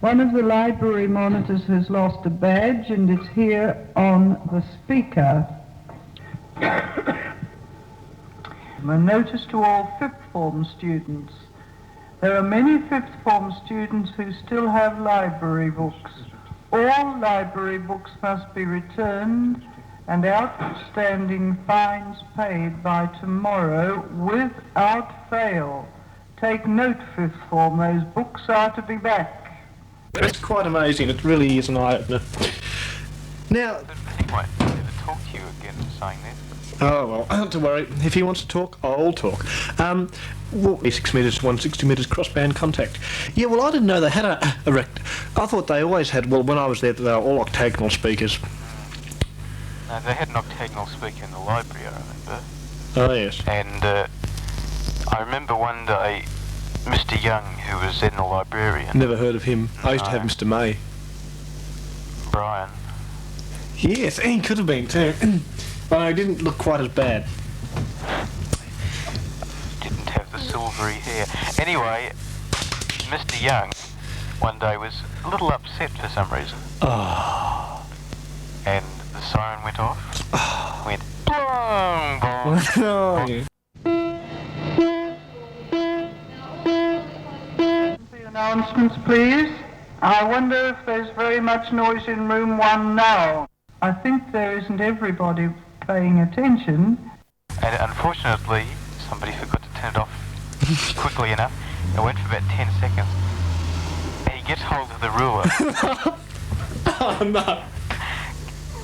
One of the library monitors has lost a badge and it's here on the speaker. A notice to all fifth form students. There are many fifth form students who still have library books. All library books must be returned and outstanding fines paid by tomorrow without fail. Take note, fifth form, those books are to be back. It's quite amazing, it really is an eye-opener. Now... He won't ever talk to you again saying that. Oh, well, not to worry. If he wants to talk, I'll talk. Well, 6 metres, 160 metres crossband contact. Yeah, well, I didn't know they had a rect. I thought they always had, well, when I was there, they were all octagonal speakers. No, they had an octagonal speaker in the library, I remember. Oh, yes. And I remember one day, Mr Young, who was then the librarian... Never heard of him. I used to have Mr May. Brian. Yes, he could have been too. But he didn't look quite as bad. Didn't have the silvery hair. Anyway, Mr Young one day was a little upset for some reason. Oh. And the siren went off. Went boom, boom. Oh, yeah. The announcements, please. I wonder if there's very much noise in room 1 now. I think there isn't everybody paying attention. And unfortunately, somebody forgot to turn it off quickly enough. It went for about 10 seconds. And he gets hold of the ruler. Oh, no.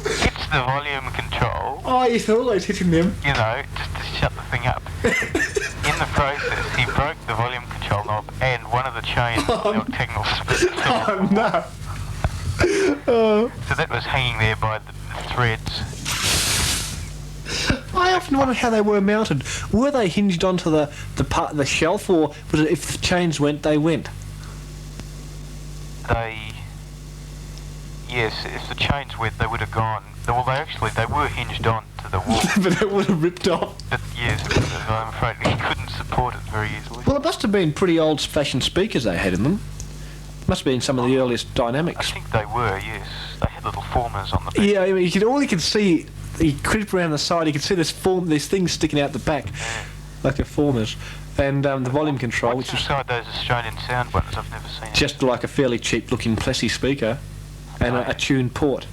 Hits the volume control. Oh, he's always hitting them. You know, just to shut the thing up. In the process, he broke the volume control knob and one of the chains of the octagonal speaker. Oh, no. Oh. So that was hanging there by the threads. I often wondered how they were mounted. Were they hinged onto the part of the shelf, or was it if the chains went, they went? Yes, if the chains went, they would have gone. Well, they were hinged on to the wall. But it would have ripped off. But yes, I'm afraid he couldn't support it very easily. Well, it must have been pretty old-fashioned speakers they had in them. Must have been some of the earliest dynamics. I think they were, yes. They had little formers on the back. Yeah, I mean, all you could see, you creep around the side, you could see this things sticking out the back, like the formers. And the volume control, What's which is inside those Australian sound ones? I've never seen it. just like a fairly cheap-looking Plessy speaker, and a tuned port.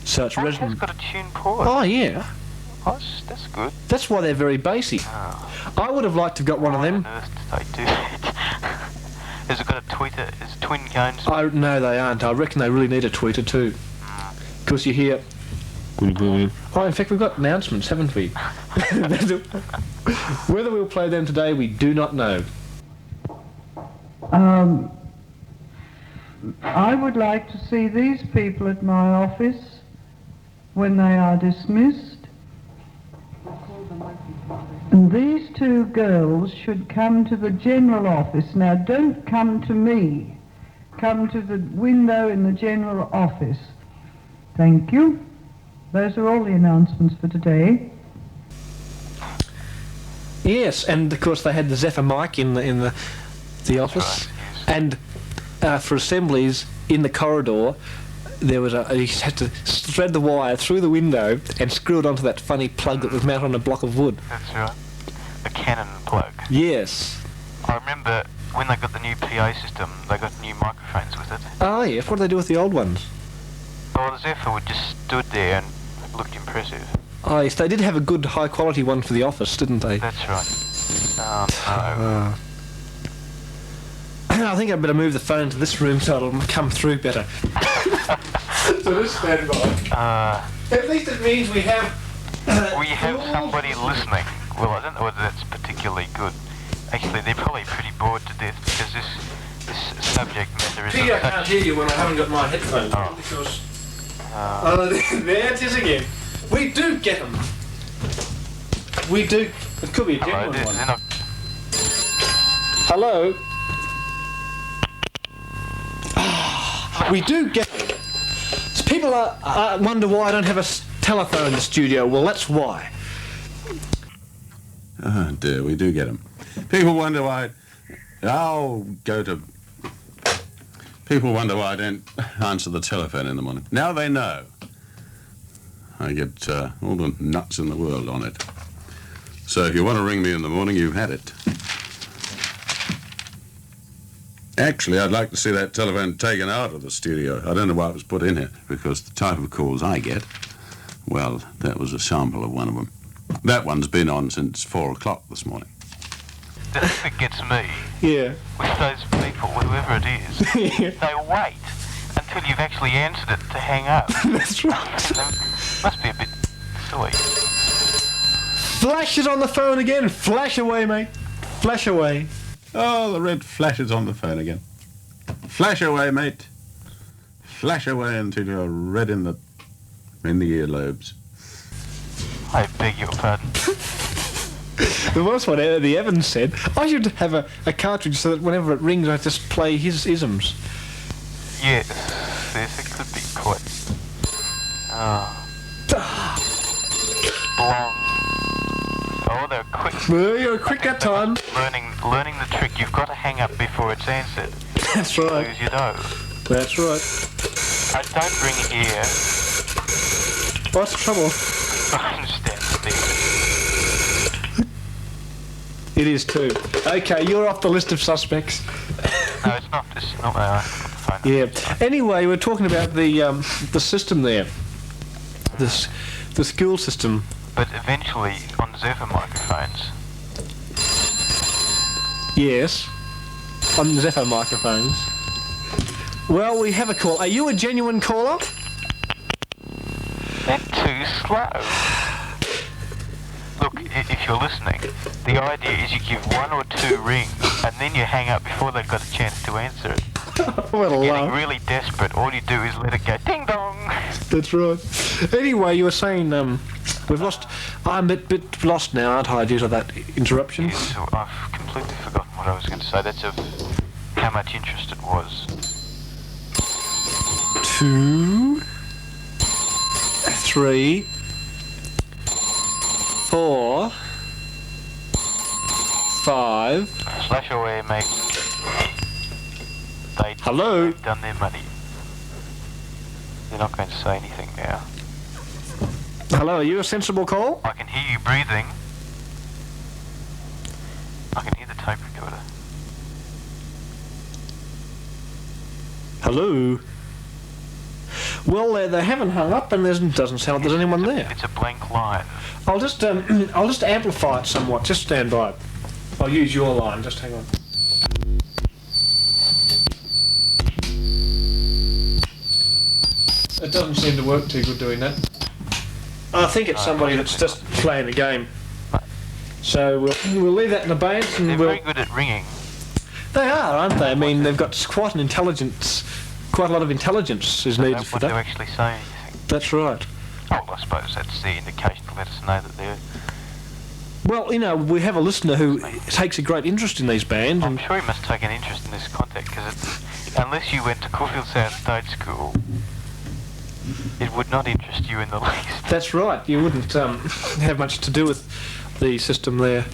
So it's resonant. It's got a tuned port. Oh, yeah. Oh, that's good. That's why they're very bassy. Oh. I would have liked to have got one of them. Why on earth did they do that? Has it got a tweeter? Is it twin cones? No, they aren't. I reckon they really need a tweeter too. Because you hear... Oh, in fact, we've got announcements, haven't we? Whether we'll play them today, we do not know. I would like to see these people at my office when they are dismissed. And these 2 girls should come to the general office. Now, don't come to me. Come to the window in the general office. Thank you. Those are all the announcements for today. Yes, and of course they had the Zephyr mic in the office, right, yes. And for assemblies in the corridor, there was you had to thread the wire through the window and screw it onto that funny plug that was mounted on a block of wood. That's right. The Canon plug. Yes. I remember when they got the new PA system, they got new microphones with it. Oh yes, what did they do with the old ones? Well, the Zephyr would just stood there and looked impressive. Oh yes, they did have a good high quality one for the office, didn't they? That's right. No. I think I'd better move the phone to this room so it'll come through better. So just stand by. At least it means we have... we have somebody listening. Well, I don't know whether that's particularly good. Actually, they're probably pretty bored to death because this subject matter is... I can't hear you when I haven't got my headphones on because... there it is again. We do get them. We do. It could be a genuine one. They're not... Hello? We do get them. So people wonder why I don't have a telephone in the studio. Well, that's why. Oh dear, we do get them. People wonder why... People wonder why I don't answer the telephone in the morning. Now they know. I get all the nuts in the world on it. So if you want to ring me in the morning, you've had it. Actually, I'd like to see that telephone taken out of the studio. I don't know why it was put in here, because the type of calls I get, well, that was a sample of one of them. That one's been on since 4 o'clock this morning. The thing that gets me Yeah. with those people, whoever it is, they wait until you've actually answered it to hang up. That's right. And they must be a bit silly. Flash is on the phone again. Flash away, mate. Flash away. Oh, the red flash is on the phone again. Flash away, mate. Flash away until you're red in the earlobes. I beg your pardon. The worst one, the Evans said, I should have a cartridge so that whenever it rings, I just play his isms. Yes, it could be quite... Blong. Oh, they're quick. Well, you're quick that time. Learning the trick. You've got to hang up before it's answered. That's right. Lose your dough. That's right. I don't ring here. What's the trouble? Phone's downstairs. It is too. Okay, you're off the list of suspects. No, it's not. It's not my phone. Yeah. Anyway, we're talking about the system there. The school system. But eventually, on Zephyr microphones, Yes. On the Zephyr microphones. Well, we have a call. Are you a genuine caller? they're too slow. Look, if you're listening, the idea is you give 1 or 2 rings and then you hang up before they've got a chance to answer it. What a Getting laugh. really desperate, all you do is let it go ding dong. That's right. Anyway, you were saying we've lost. I'm a bit lost now, aren't I, due to that interruption? Yes, so I've completely forgotten what I was going to say. That's of how much interest it was. 2, 3, 4, 5. Slash away, mate. Hello? They've done their money. They're not going to say anything now. Hello, are you a sensible call? I can hear you breathing. I can hear the tape recorder. Hello? Well, they haven't hung up, and doesn't sound like there's anyone there. It's a blank line. I'll just amplify it somewhat. Just stand by. I'll use your line. Just hang on. It doesn't seem to work too good doing that. I think it's somebody that's just playing a game. So we'll leave that in abeyance, and They're we'll. very good at ringing. They are, aren't they? I mean, they've got quite a lot of intelligence is They needed don't for want to that. actually say anything. That's right. Well, I suppose that's the indication to let us know that they're... Well, you know, we have a listener who takes a great interest in these bands, I'm and sure he must take an interest in this contact, because unless you went to Caulfield South State School, it would not interest you in the least. that's right. You wouldn't have much to do with the system there.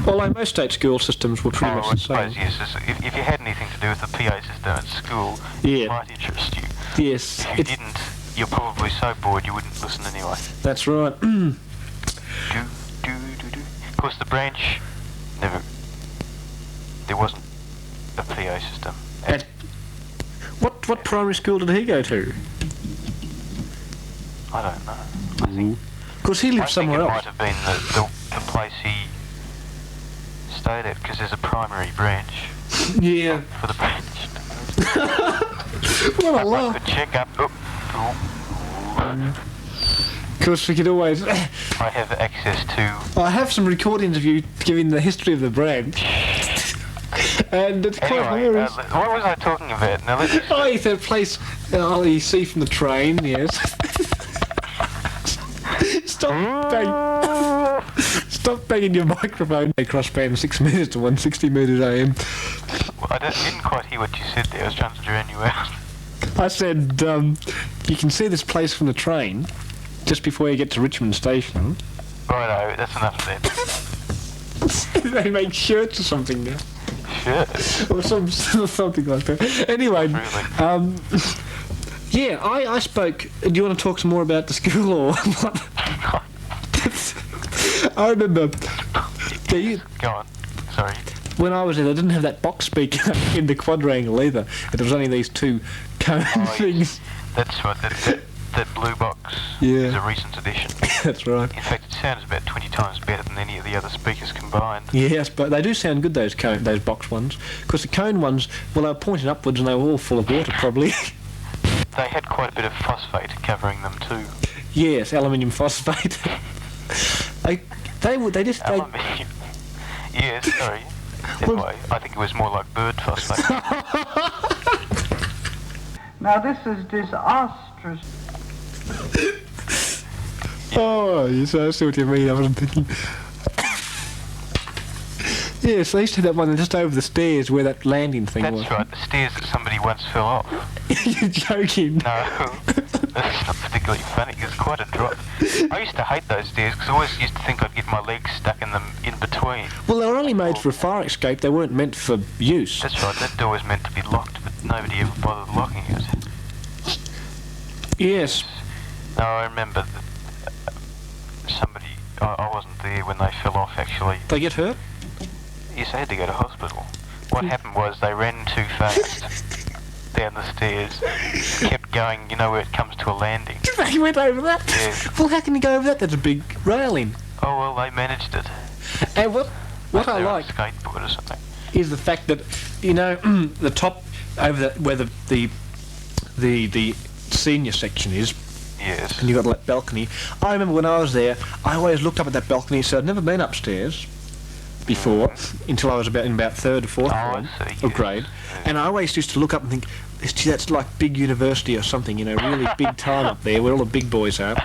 Although most state school systems were pretty much I the suppose, same. yes. If you had anything to do with the PA system at school, Yeah. it might interest you. Yes, If you didn't, you're probably so bored you wouldn't listen anyway. that's right. Do, do, do, do. Of course, the branch there wasn't a PA system. At what primary school did he go to? I don't know. I think Because he lived somewhere it else. might have been the place he stayed at, because there's a primary branch Yeah. for the branch. What a I laugh. could check up. Oh. Because we could always. I have access to. I have some recordings of you giving the history of the branch. And it's quite Anyway, hilarious. what was I talking about? Now let me Oh, it's a place you see from the train, yes. Stop banging your microphone. They crossband 6 metres to 160 metres AM. Well, I didn't quite hear what you said there. I was trying to drown you out. I said, you can see this place from the train just before you get to Richmond Station. Righto, that's enough of that. They make shirts or something now. shirt. or something like that. Anyway, Really? yeah, I spoke. Do you want to talk some more about the school or what? I remember. Go on. Sorry. When I was there, they didn't have that box speaker in the quadrangle either. There was only these two cone things. That's right. That blue box Yeah. is a recent addition. That's right. In fact, it sounds about 20 times better than any of the other speakers combined. Yes, but they do sound good, those box ones. Because the cone ones, well, they were pointing upwards and they were all full of water, probably. They had quite a bit of phosphate covering them too. Yes, aluminium phosphate. They just... Aluminium. Yes, sorry. Anyway, I think it was more like bird phosphate. Now this is disastrous. Oh, yes, I see what you mean. I wasn't thinking. Yes, they used to have that one just over the stairs where that landing thing was. That's right, the stairs that somebody once fell off. You're joking. No, that's not particularly funny. It's quite a drop. I used to hate those stairs because I always used to think I'd get my legs stuck in them in between. Well, they were only made for a fire escape. They weren't meant for use. That's right, that door was meant to be locked, but nobody ever bothered locking it. Yes. No, I remember that somebody... I wasn't there when they fell off, actually. They get hurt? Yes, they had to go to hospital. What happened was they ran too fast down the stairs, kept going, you know, where it comes to a landing. They went over that? Yeah. Well, how can you go over that? There's a big railing. Oh, well, they managed it. And what Maybe I they were on like a skateboard or something. is the fact that, you know, the top over where the senior section is, Yes. and you've got that balcony. I remember when I was there, I always looked up at that balcony, so I'd never been upstairs before, until I was in about third or fourth Oh, form I see, or yes. grade. Yes. And I always used to look up and think, gee, that's like big university or something, you know, really big time up there where all the big boys are.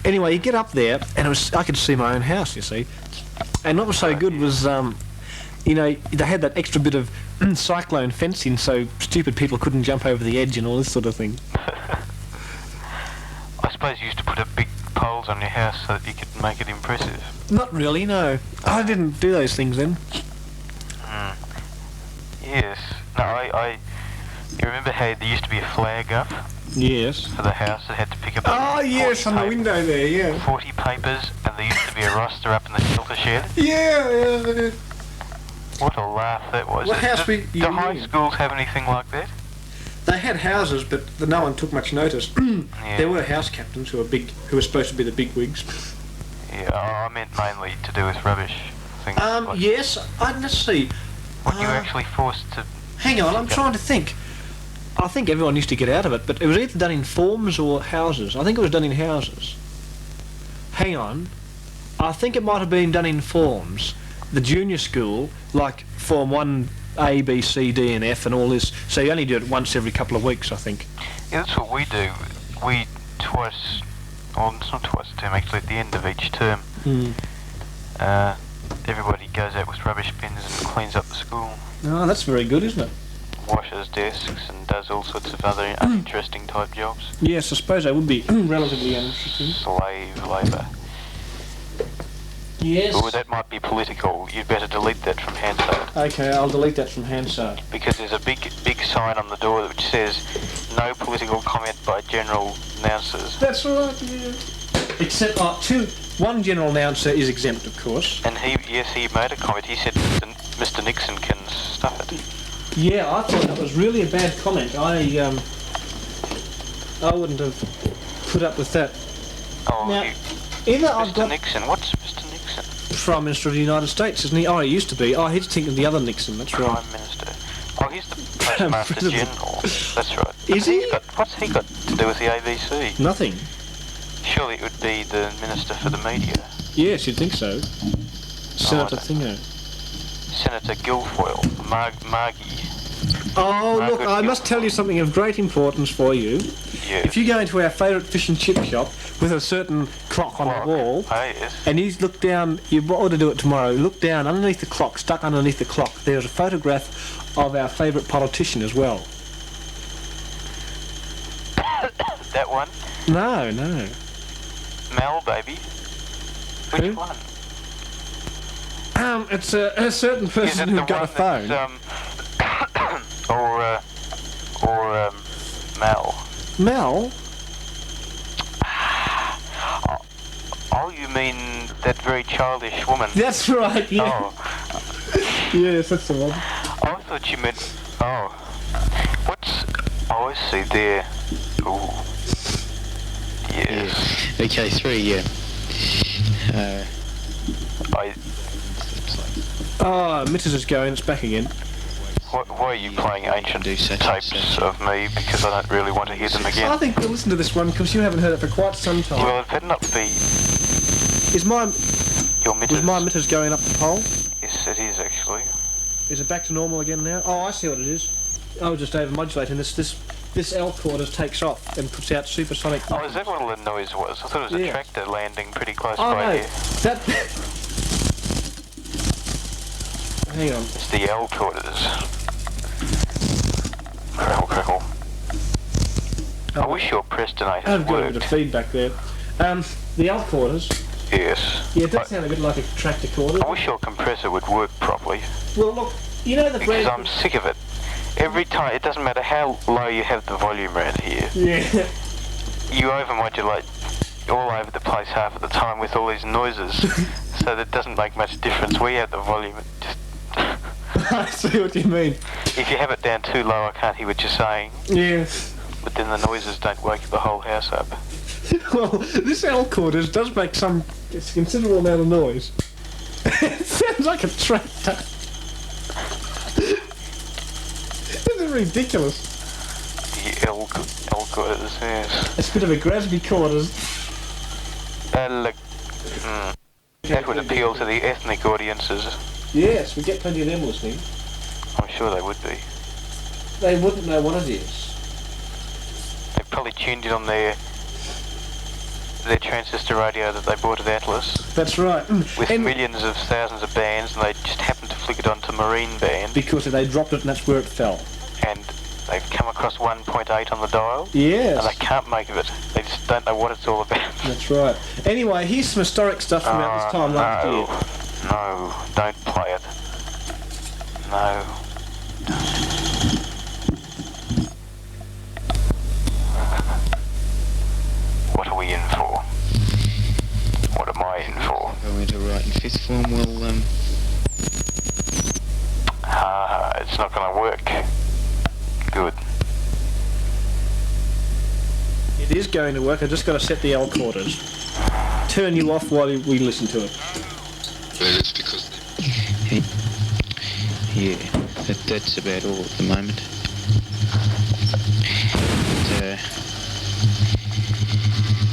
Anyway, you get up there, and I could see my own house, you see. And what was so good was, you know, they had that extra bit of cyclone fencing so stupid people couldn't jump over the edge and all this sort of thing. I suppose you used to put up big poles on your house so that you could make it impressive. Not really, no. I didn't do those things then. Yes. No, you remember how there used to be a flag up Yes. for the house that had to pick up... Oh, yes, 40 on the papers- window there, yeah. 40 papers, and there used to be a roster up in the shelter shed. Yeah. What a laugh that was. What house were you Do high in? schools have anything like that? They had houses, but no one took much notice. Yeah. There were house captains who were supposed to be the big wigs. Yeah, I meant mainly to do with rubbish things. like- Yes, let's see. What you were actually forced to... Hang on, I'm trying to think. I think everyone used to get out of it, but it was either done in forms or houses. I think it was done in houses. Hang on. I think it might have been done in forms. The junior school, like Form 1, A, B, C, D and F and all this, so you only do it once every couple of weeks, I think. Yeah, that's what we do. We twice... Well, it's not twice a term, actually, at the end of each term. Everybody goes out with rubbish bins and cleans up the school. Oh, that's very good, isn't it? Washes desks and does all sorts of other uninteresting type jobs. Yes, I suppose that would be relatively uninteresting. Slave labour. Yes. Oh, that might be political. You'd better delete that from Hansard. Okay, I'll delete that from Hansard. Because there's a big sign on the door which says, no political comment by general announcers. That's right, yeah. Except, one general announcer is exempt, of course. And he made a comment. He said Mr Nixon can stuff it. Yeah, I thought that was really a bad comment. I wouldn't have put up with that. Oh, Now, either I've Mr got Nixon? What's Mr Nixon? Prime Minister of the United States, isn't he? Oh, he used to be. Oh, he's thinking of the other Nixon, that's right. Prime Minister. Oh, he's the Postmaster President. General. That's right. Is he? What's he got to do with the ABC? Nothing. Surely it would be the Minister for the Media. Yes, you'd think so. Senator I don't Thingo. Senator Guilfoyle. Margie. Oh, Margaret look, I must tell you something of great importance for you. Yes. If you go into our favourite fish and chip shop with a certain clock on the wall, Oh, yes. and you look down, you ought to do it tomorrow, look down underneath the clock, stuck underneath the clock, there's a photograph of our favourite politician as well. That one? No. Mel, baby. Which Who? one? It's a certain Is person it who the got a one phone. that's, or Mel? Mel? Oh, you mean that very childish woman? That's right, yeah. Oh, Yes, that's the one. I thought you meant... Oh. What's... Oh, I see there. Ooh. Yes. Yeah. Okay, 3, yeah. Oh, Mrs. is going, it's back again. Why are you playing ancient Do such and tapes such. of me? Because I don't really want to hear them I again. think we'll listen to this one because you haven't heard it for quite some time. Well, it better not be Is my your was mitters. my mitters going up the pole? Yes, it is actually. Is it back to normal again now? Oh, I see what it is. I was just over-modulating. This L chorus takes off and puts out supersonic... Oh, is that what all the noise was? I thought it was a Yeah. tractor landing pretty close Oh, by no. here. That... Hang on. It's the L quarters. Crackle, crackle. I wish your Prestonate I've had got a bit of worked. feedback there. The L quarters... Yes. Yeah, it does sound a bit like a tractor quarter. I wish your compressor would work properly. Well, look, you know the Because brand... I'm sick of it. Every time, it doesn't matter how low you have the volume around here. Yeah. You overmodulate all over the place half of the time with all these noises, so that doesn't make much difference. We have the volume. It just I see what you mean. if you have it down too low, I can't hear what you're saying. Yeah. But then the noises don't wake the whole house up. Well, this L quarters does make some considerable amount of noise. It sounds like a tractor. This is ridiculous. The L quarters, yes. It's a bit of a Grasby quarters. That would appeal to the ethnic audiences. Yes, we get plenty of them listening. I'm sure they would be. They wouldn't know what it is. They probably tuned in on their transistor radio that they bought at Atlas That's right. with And millions of thousands of bands, and they just happened to flick it onto Marine Band, because they dropped it and that's where it fell. and they've come across 1.8 on the dial, and Yes. they can't make of it. They just don't know what it's all about. That's right. Anyway, here's some historic stuff from out this time last no, year. no, don't play it. No. What are we in for? What am I in for? I went to write in 5th form, well, It's not going to work. Good. It is going to work. I just got to set the L quarters. Turn you off while we listen to it. Well, it's because... Yeah, that's about all at the moment. But,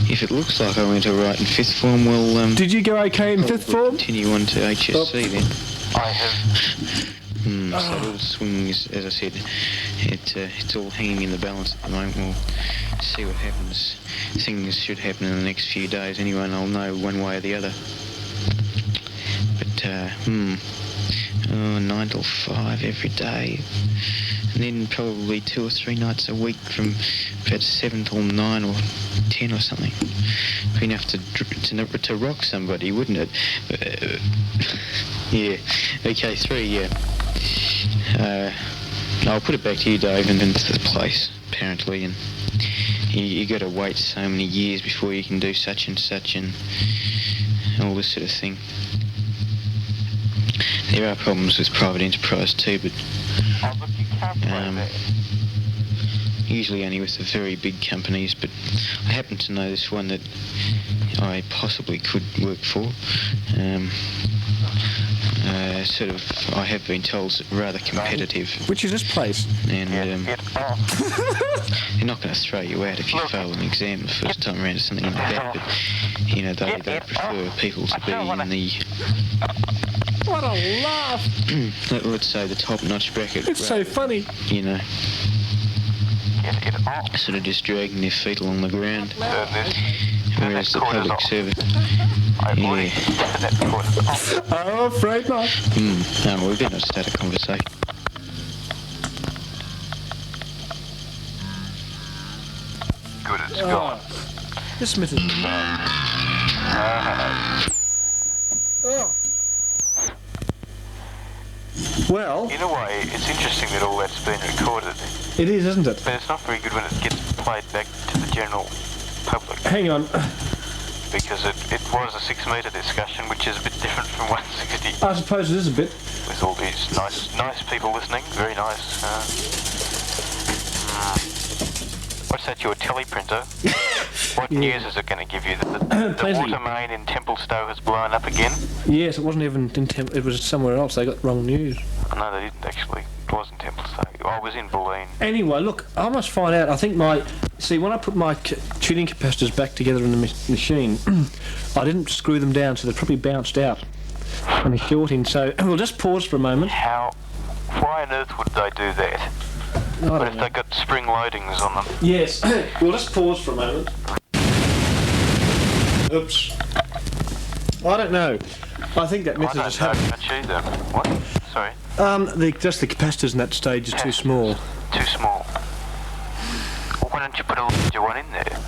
if it looks like I went to write in 5th form, well, Did you go okay in 5th form? continue on to HSC then. I have... So all swinging, as I said, it's all hanging in the balance at the moment. We'll see what happens. Things should happen in the next few days anyway, and I'll know one way or the other. But, 9 till 5 every day. And then probably 2 or 3 nights a week from about 7 till 9 or 10 or something. Be enough to rock somebody, wouldn't it? Yeah. Okay, 3, yeah. I'll put it back to you, Dave, and into the place, apparently, and you got to wait so many years before you can do such and such and all this sort of thing. There are problems with private enterprise too, but Oh, look, you can't play that. usually only with the very big companies, but I happen to know this one that I possibly could work for. I have been told it's rather competitive, Which is this place? and Get off. they're not going to throw you out if you fail an exam the first time around or something like that, but, they prefer people to be in the, What a laugh! let's say, the top-notch bracket. It's so funny. Get off. Sort of just dragging their feet along the ground, Turn this. whereas the public off. service... I've already Yeah. turned that quarters off. Oh, afraid not. No, we better not start a conversation. Good, it's gone. This Mrs. Oh. Well, In a way, it's interesting that all that's been recorded. It is, isn't it? But it's not very good when it gets played back to the general public. Hang on. Because it was a 6 metre discussion, which is a bit different from 160. I suppose it is a bit. With all these nice people listening, very nice. What's that, your teleprinter? What news is it going to give you? The water main in Templestowe has blown up again? Yes, it wasn't even in it was somewhere else. They got wrong news. No, they didn't actually. It wasn't Templestowe. I was in Bulleen. Anyway, look, I must find out. I think when I put my tuning capacitors back together in the machine, I didn't screw them down, so they probably bounced out on the shorting. So we'll just pause for a moment. Why on earth would they do that? What if they got spring loadings on them? Yes, we'll just pause for a moment. Oops. I don't know. I think that method is happening. I don't know what? Sorry? Just the capacitors in that stage is too small. Too small. Well, why don't you put a larger one in there?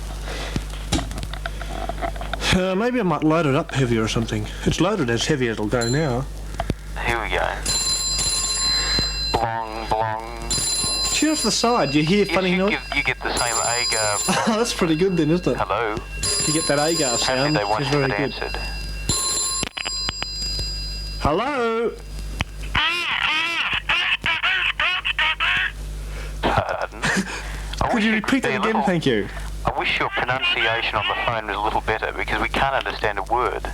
Maybe I might load it up heavier or something. It's loaded as heavy as it'll go now. Here we go. Blong, blong. Cheer off the side. You hear funny noise? You get the same agar. Oh, that's pretty good then, isn't it? Hello. You get that agar sound, they which is very good. Answered. Hello? Pardon? Could you repeat that again, thank you? I wish your pronunciation on the phone was a little better, because we can't understand a word.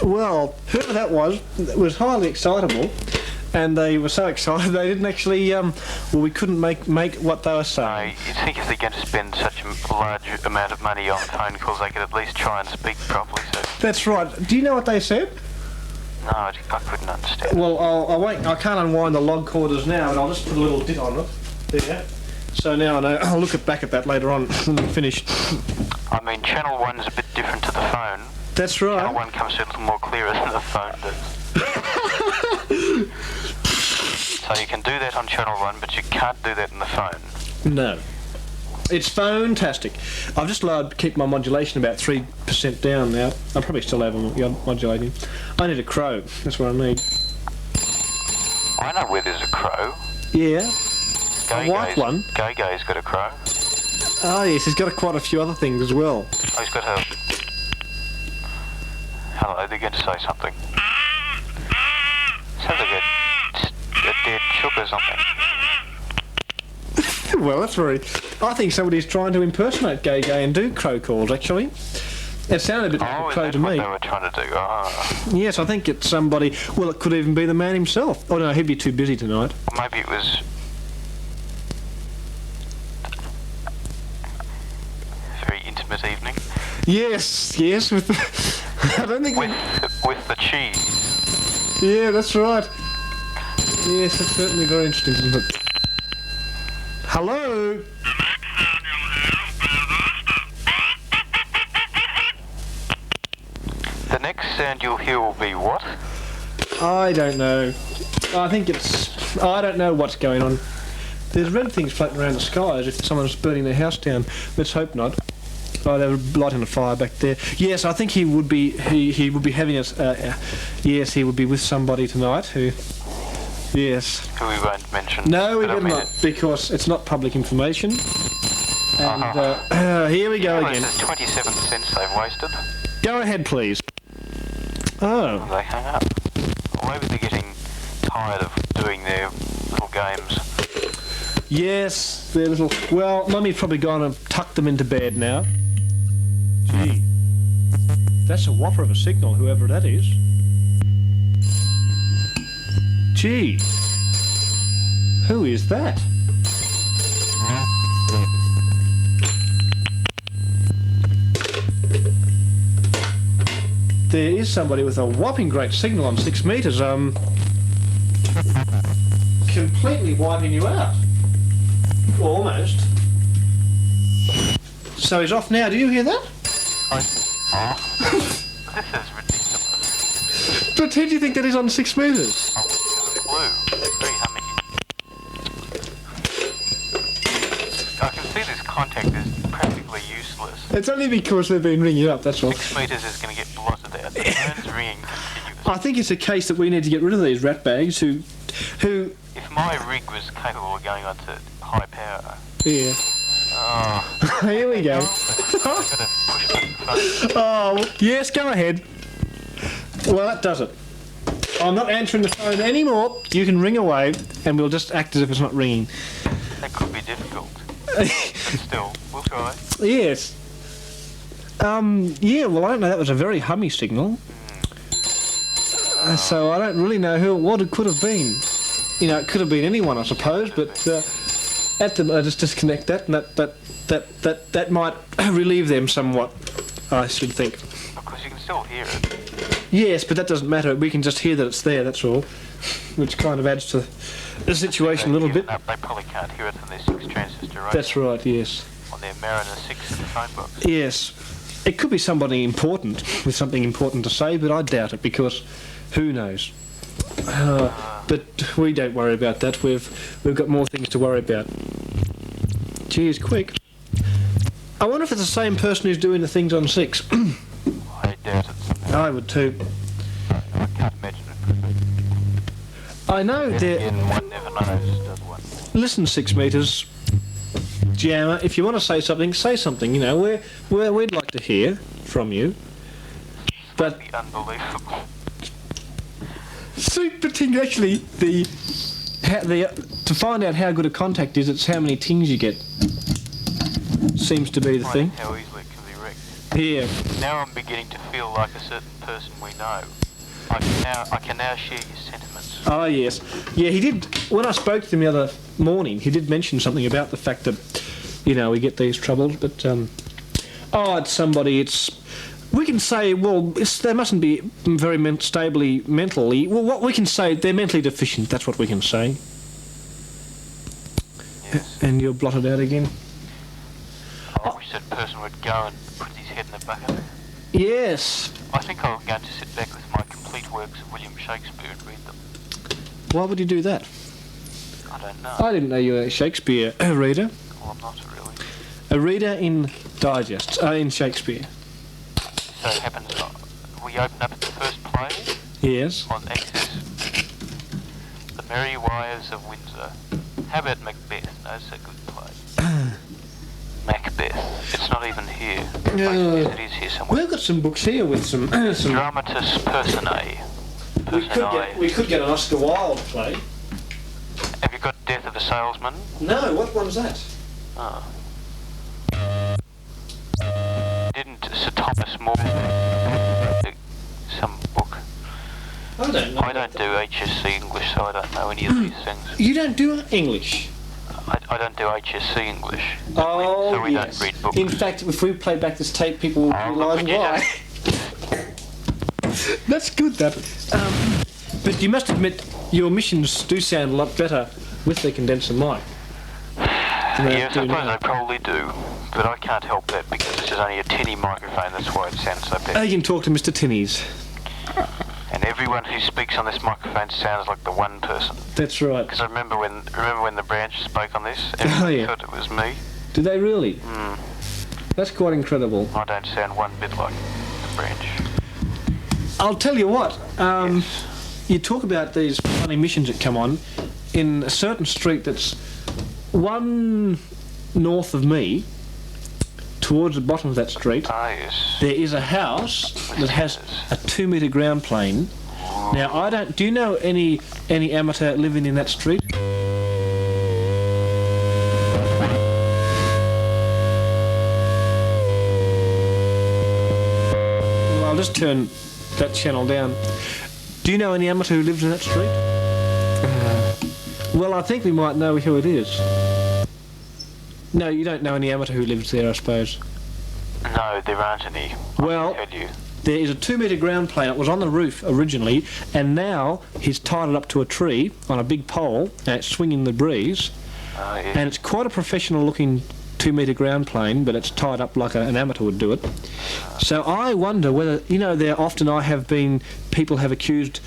Well, whoever that was highly excitable, and they were so excited they didn't actually, we couldn't make what they were saying. No, you'd think if they're going to spend such a large amount of money on phone calls, they could at least try and speak properly. So. That's right. Do you know what they said? No, I couldn't understand. Well, I can't unwind the log corders now, but I'll just put a little bit on it. There. So now I know. I'll look back at that later on when I'm finished. I mean, channel 1's a bit different to the phone. That's right. Channel 1 comes through a little more clearer than the phone does. So you can do that on channel 1, but you can't do that in the phone. No. It's fantastic. I've just keep my modulation about 3% down now. I'm probably still over modulating. I need a crow. That's what I need. I know where there's a crow. Yeah. A white one. Gay-Gay's got a crow. Oh yes, he's got quite a few other things as well. Oh, he's got a... Hello, they're going to say something. Sounds like a dead chook or something. Well, that's very... I think somebody's trying to impersonate Gay and do crow calls, actually. It sounded a bit like a crow to me. Oh, that's what they were trying to do. Oh. Yes, I think it's somebody... Well, it could even be the man himself. Oh, no, he'd be too busy tonight. Or maybe it was... a very intimate evening. Yes, with the... I don't think... With the cheese. Yeah, that's right. Yes, that's certainly very interesting, isn't it? Hello? The next sound you'll hear will be what? I don't know. I think it's... I don't know what's going on. There's red things floating around the sky as if someone's burning their house down. Let's hope not. Oh, they were lighting a fire back there. Yes, I think he would be... He would be having us... yes, he would be with somebody tonight who... Yes. Who we won't mention. No, we will not, because it's not public information. And here we go again. 27 cents they've wasted. Go ahead, please. Oh. They hung up. Or maybe they're getting tired of doing their little games. Yes, they're little... Well, Mummy's probably gone and tucked them into bed now. Gee. That's a whopper of a signal, whoever that is. Gee. Who is that? There is somebody with a whopping great signal on 6 metres, completely wiping you out. Almost. So he's off now, do you hear that? This is ridiculous. But who do you think that is on 6 metres? Blue. Very hummy. I can see this contact is practically useless. It's only because they've been ringing up, that's all. 6 metres is going to get blotted out. The phone's ringing continuously. I think it's a case that we need to get rid of these ratbags who... If my rig was capable of going on to high power, Yeah. Oh, Here we go. I've got to push button phone. Oh, yes, go ahead. Well, that does it. I'm not answering the phone anymore. You can ring away, and we'll just act as if it's not ringing. That could be difficult. But still, we'll try. Yes. Yeah, well, I don't know. That was a very hummy signal. So I don't really know what it could have been. You know, it could have been anyone, I suppose, but at the I just disconnect that, and that might relieve them somewhat, I should think. Because you can still hear it. Yes, but that doesn't matter. We can just hear that it's there, that's all. Which kind of adds to the situation a little bit. They probably can't hear it on their 6 transistor radio. That's right, yes. On their Mariner 6 in the phone box. Yes. It could be somebody important, with something important to say, but I doubt it, because who knows? But we don't worry about that. We've got more things to worry about. Geez, quick. I wonder if it's the same person who's doing the things on 6. I doubt it. I would too. I can't imagine it. I know Then there... again, one never knows, does one? Listen, 6 metres. Jammer, if you want to say something, you know. We'd like to hear from you. But It'd be unbelievable. super ting, actually, to find out how good a contact is, it's how many tings you get. Seems to be the thing. How easily it can be wrecked. Yeah. Now I'm beginning to feel like a certain person we know. I can now share your sentiments. Oh, yes. Yeah, he did. When I spoke to him the other morning, he did mention something about the fact that, you know, we get these troubles, but, it's somebody, we can say, well, they mustn't be very stably mentally. Well, what we can say, they're mentally deficient, that's what we can say. Yes. And you're blotted out again. I wish that person would go and put his head in the bucket. Yes. I think I'm going to sit back with my complete works of William Shakespeare and read them. Why would you do that? I don't know. I didn't know you were a Shakespeare reader. Well, I'm not really. A reader in digests, in Shakespeare. So it happens, we open up at the first play Yes. on Access. The Merry Wives of Windsor. How about Macbeth? No, it's a good play. Macbeth. It's not even here. Yes, it is here somewhere. We've got some books here with some... Dramatis Personae. We could get an Oscar Wilde play. Have you got Death of a Salesman? No, what one's that? Oh. Didn't Sir Thomas More some book? I don't know. I don't do HSC English, so I don't know any of these things. You don't do English? I don't do HSC English. Oh, so we yes. don't read books. In fact, if we play back this tape, people will look realise at why. That's good, that. But you must admit, your missions do sound a lot better with the condenser mic. Yes, I suppose I probably do, but I can't help that because this is only a tinny microphone, that's why it sounds so bad. You can talk to Mr. Tinnies. And everyone who speaks on this microphone sounds like the one person. That's right. Because I remember when the branch spoke on this, everyone thought it was me. Did they really? Mm. That's quite incredible. I don't sound one bit like the branch. I'll tell you what, Yes. you talk about these funny missions that come on in a certain street that's one north of me, towards the bottom of that street. Ah, yes. There is a house that has a 2 metre ground plane. Now, do you know any amateur living in that street? Well, I'll just turn that channel down. Do you know any amateur who lives in that street? Well, I think we might know who it is. No, you don't know any amateur who lives there, I suppose. No, there aren't any. Well, I can tell you. there is a 2 metre ground plane. It was on the roof originally, and now he's tied it up to a tree on a big pole, and it's swinging in the breeze. Ah, yes. And it's quite a professional looking 2 metre ground plane, but it's tied up like an amateur would do it. So I wonder whether, you know, people have accused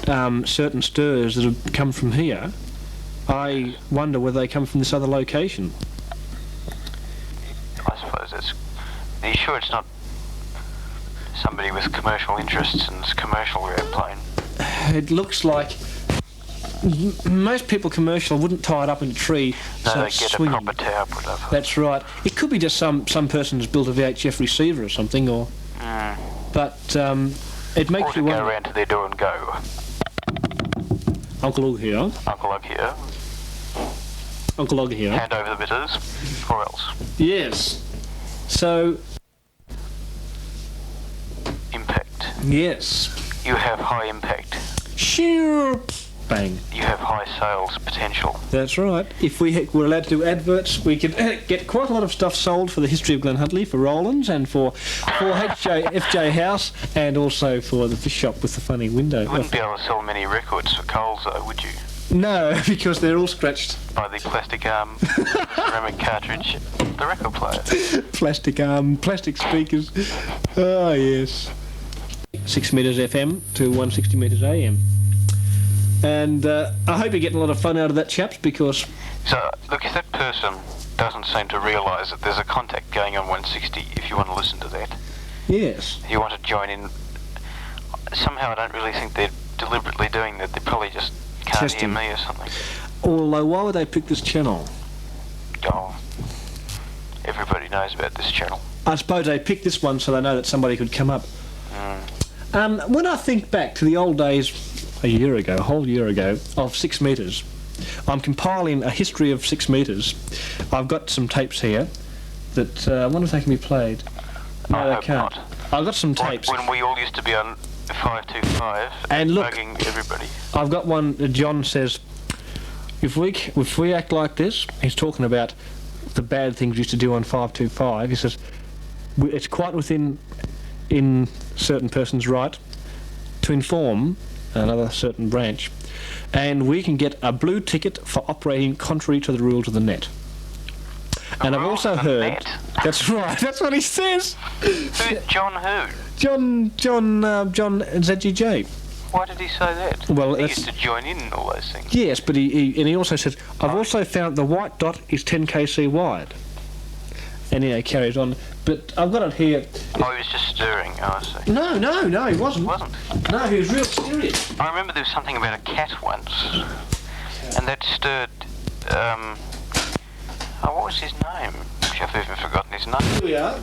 certain stirs that have come from here. I wonder whether they come from this other location. I suppose that's... Are you sure it's not somebody with commercial interests in this commercial ground plane? It looks like most people commercial wouldn't tie it up in a tree. No, so they it's get swinging. a proper tower put up. That's right. It could be just some person has built a VHF receiver or something, or. But it makes Or you to wonder. go around to their door and go, Uncle Og here. Uncle Ugg here, Uncle Og here. hand over the bitters, or else. Yes. So Impact. yes. You have high impact. Sure. Bang. You have high sales potential. That's right. If we were allowed to do adverts, we could get quite a lot of stuff sold for the history of Glen Huntly, for Roland's, and for FJ House, and also for the fish shop with the funny window. You wouldn't be able to sell many records for Coles, though, would you? No, because they're all scratched. By the plastic ceramic cartridge, the record player. Plastic speakers. Oh, yes. 6 metres FM to 160 metres AM. And I hope you're getting a lot of fun out of that, chaps, because... So, look, if that person doesn't seem to realise that there's a contact going on 160, if you want to listen to that, yes. if you want to join in, somehow I don't really think they're deliberately doing that. They probably just can't Testing. hear me or something. Although, why would they pick this channel? Oh, everybody knows about this channel. I suppose they picked this one so they know that somebody could come up. When I think back to the old days, a whole year ago, of 6 metres, I'm compiling a history of 6 metres. I've got some tapes here that I wonder if they can be played. No, I they hope not. not. I've got some tapes. When we all used to be on 525 And look- bugging everybody. I've got one that John says, if we act like this, he's talking about the bad things we used to do on 525. He says, it's quite within certain person's right to inform another certain branch, and we can get a blue ticket for operating contrary to the rules of the net. And I've also Rules of the heard... net? That's right, that's what he says. John who? John ZGJ. Why did he say that? Well, he that's- used to join in all those things. Yes, but he also says, I've also found the white dot is 10 kc wide. And he carries on. But I've got it here. Oh, he was just stirring. Oh, I see. No, he wasn't. Wasn't? No, he was real serious. I remember there was something about a cat once, and that stirred. What was his name? I've even forgotten his name. Here we are.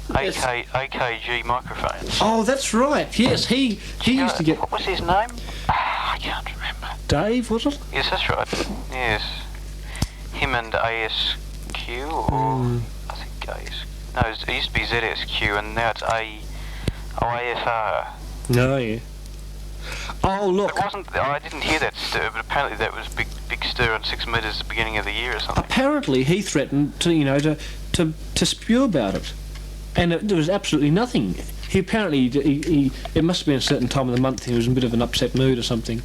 Yes. AKG microphones. Oh, that's right. Yes, he used to get... What was his name? I can't remember. Dave, was it? Yes, that's right. Yes. Him and ASQ, or I think ASQ. No, it used to be ZSQ, and now it's AFR. No, yeah. Oh, look. It wasn't. I didn't hear that stir, but apparently that was big stir on 6 metres at the beginning of the year or something. Apparently he threatened to spew about it. And there was absolutely nothing. He apparently, it must have been a certain time of the month he was in a bit of an upset mood or something.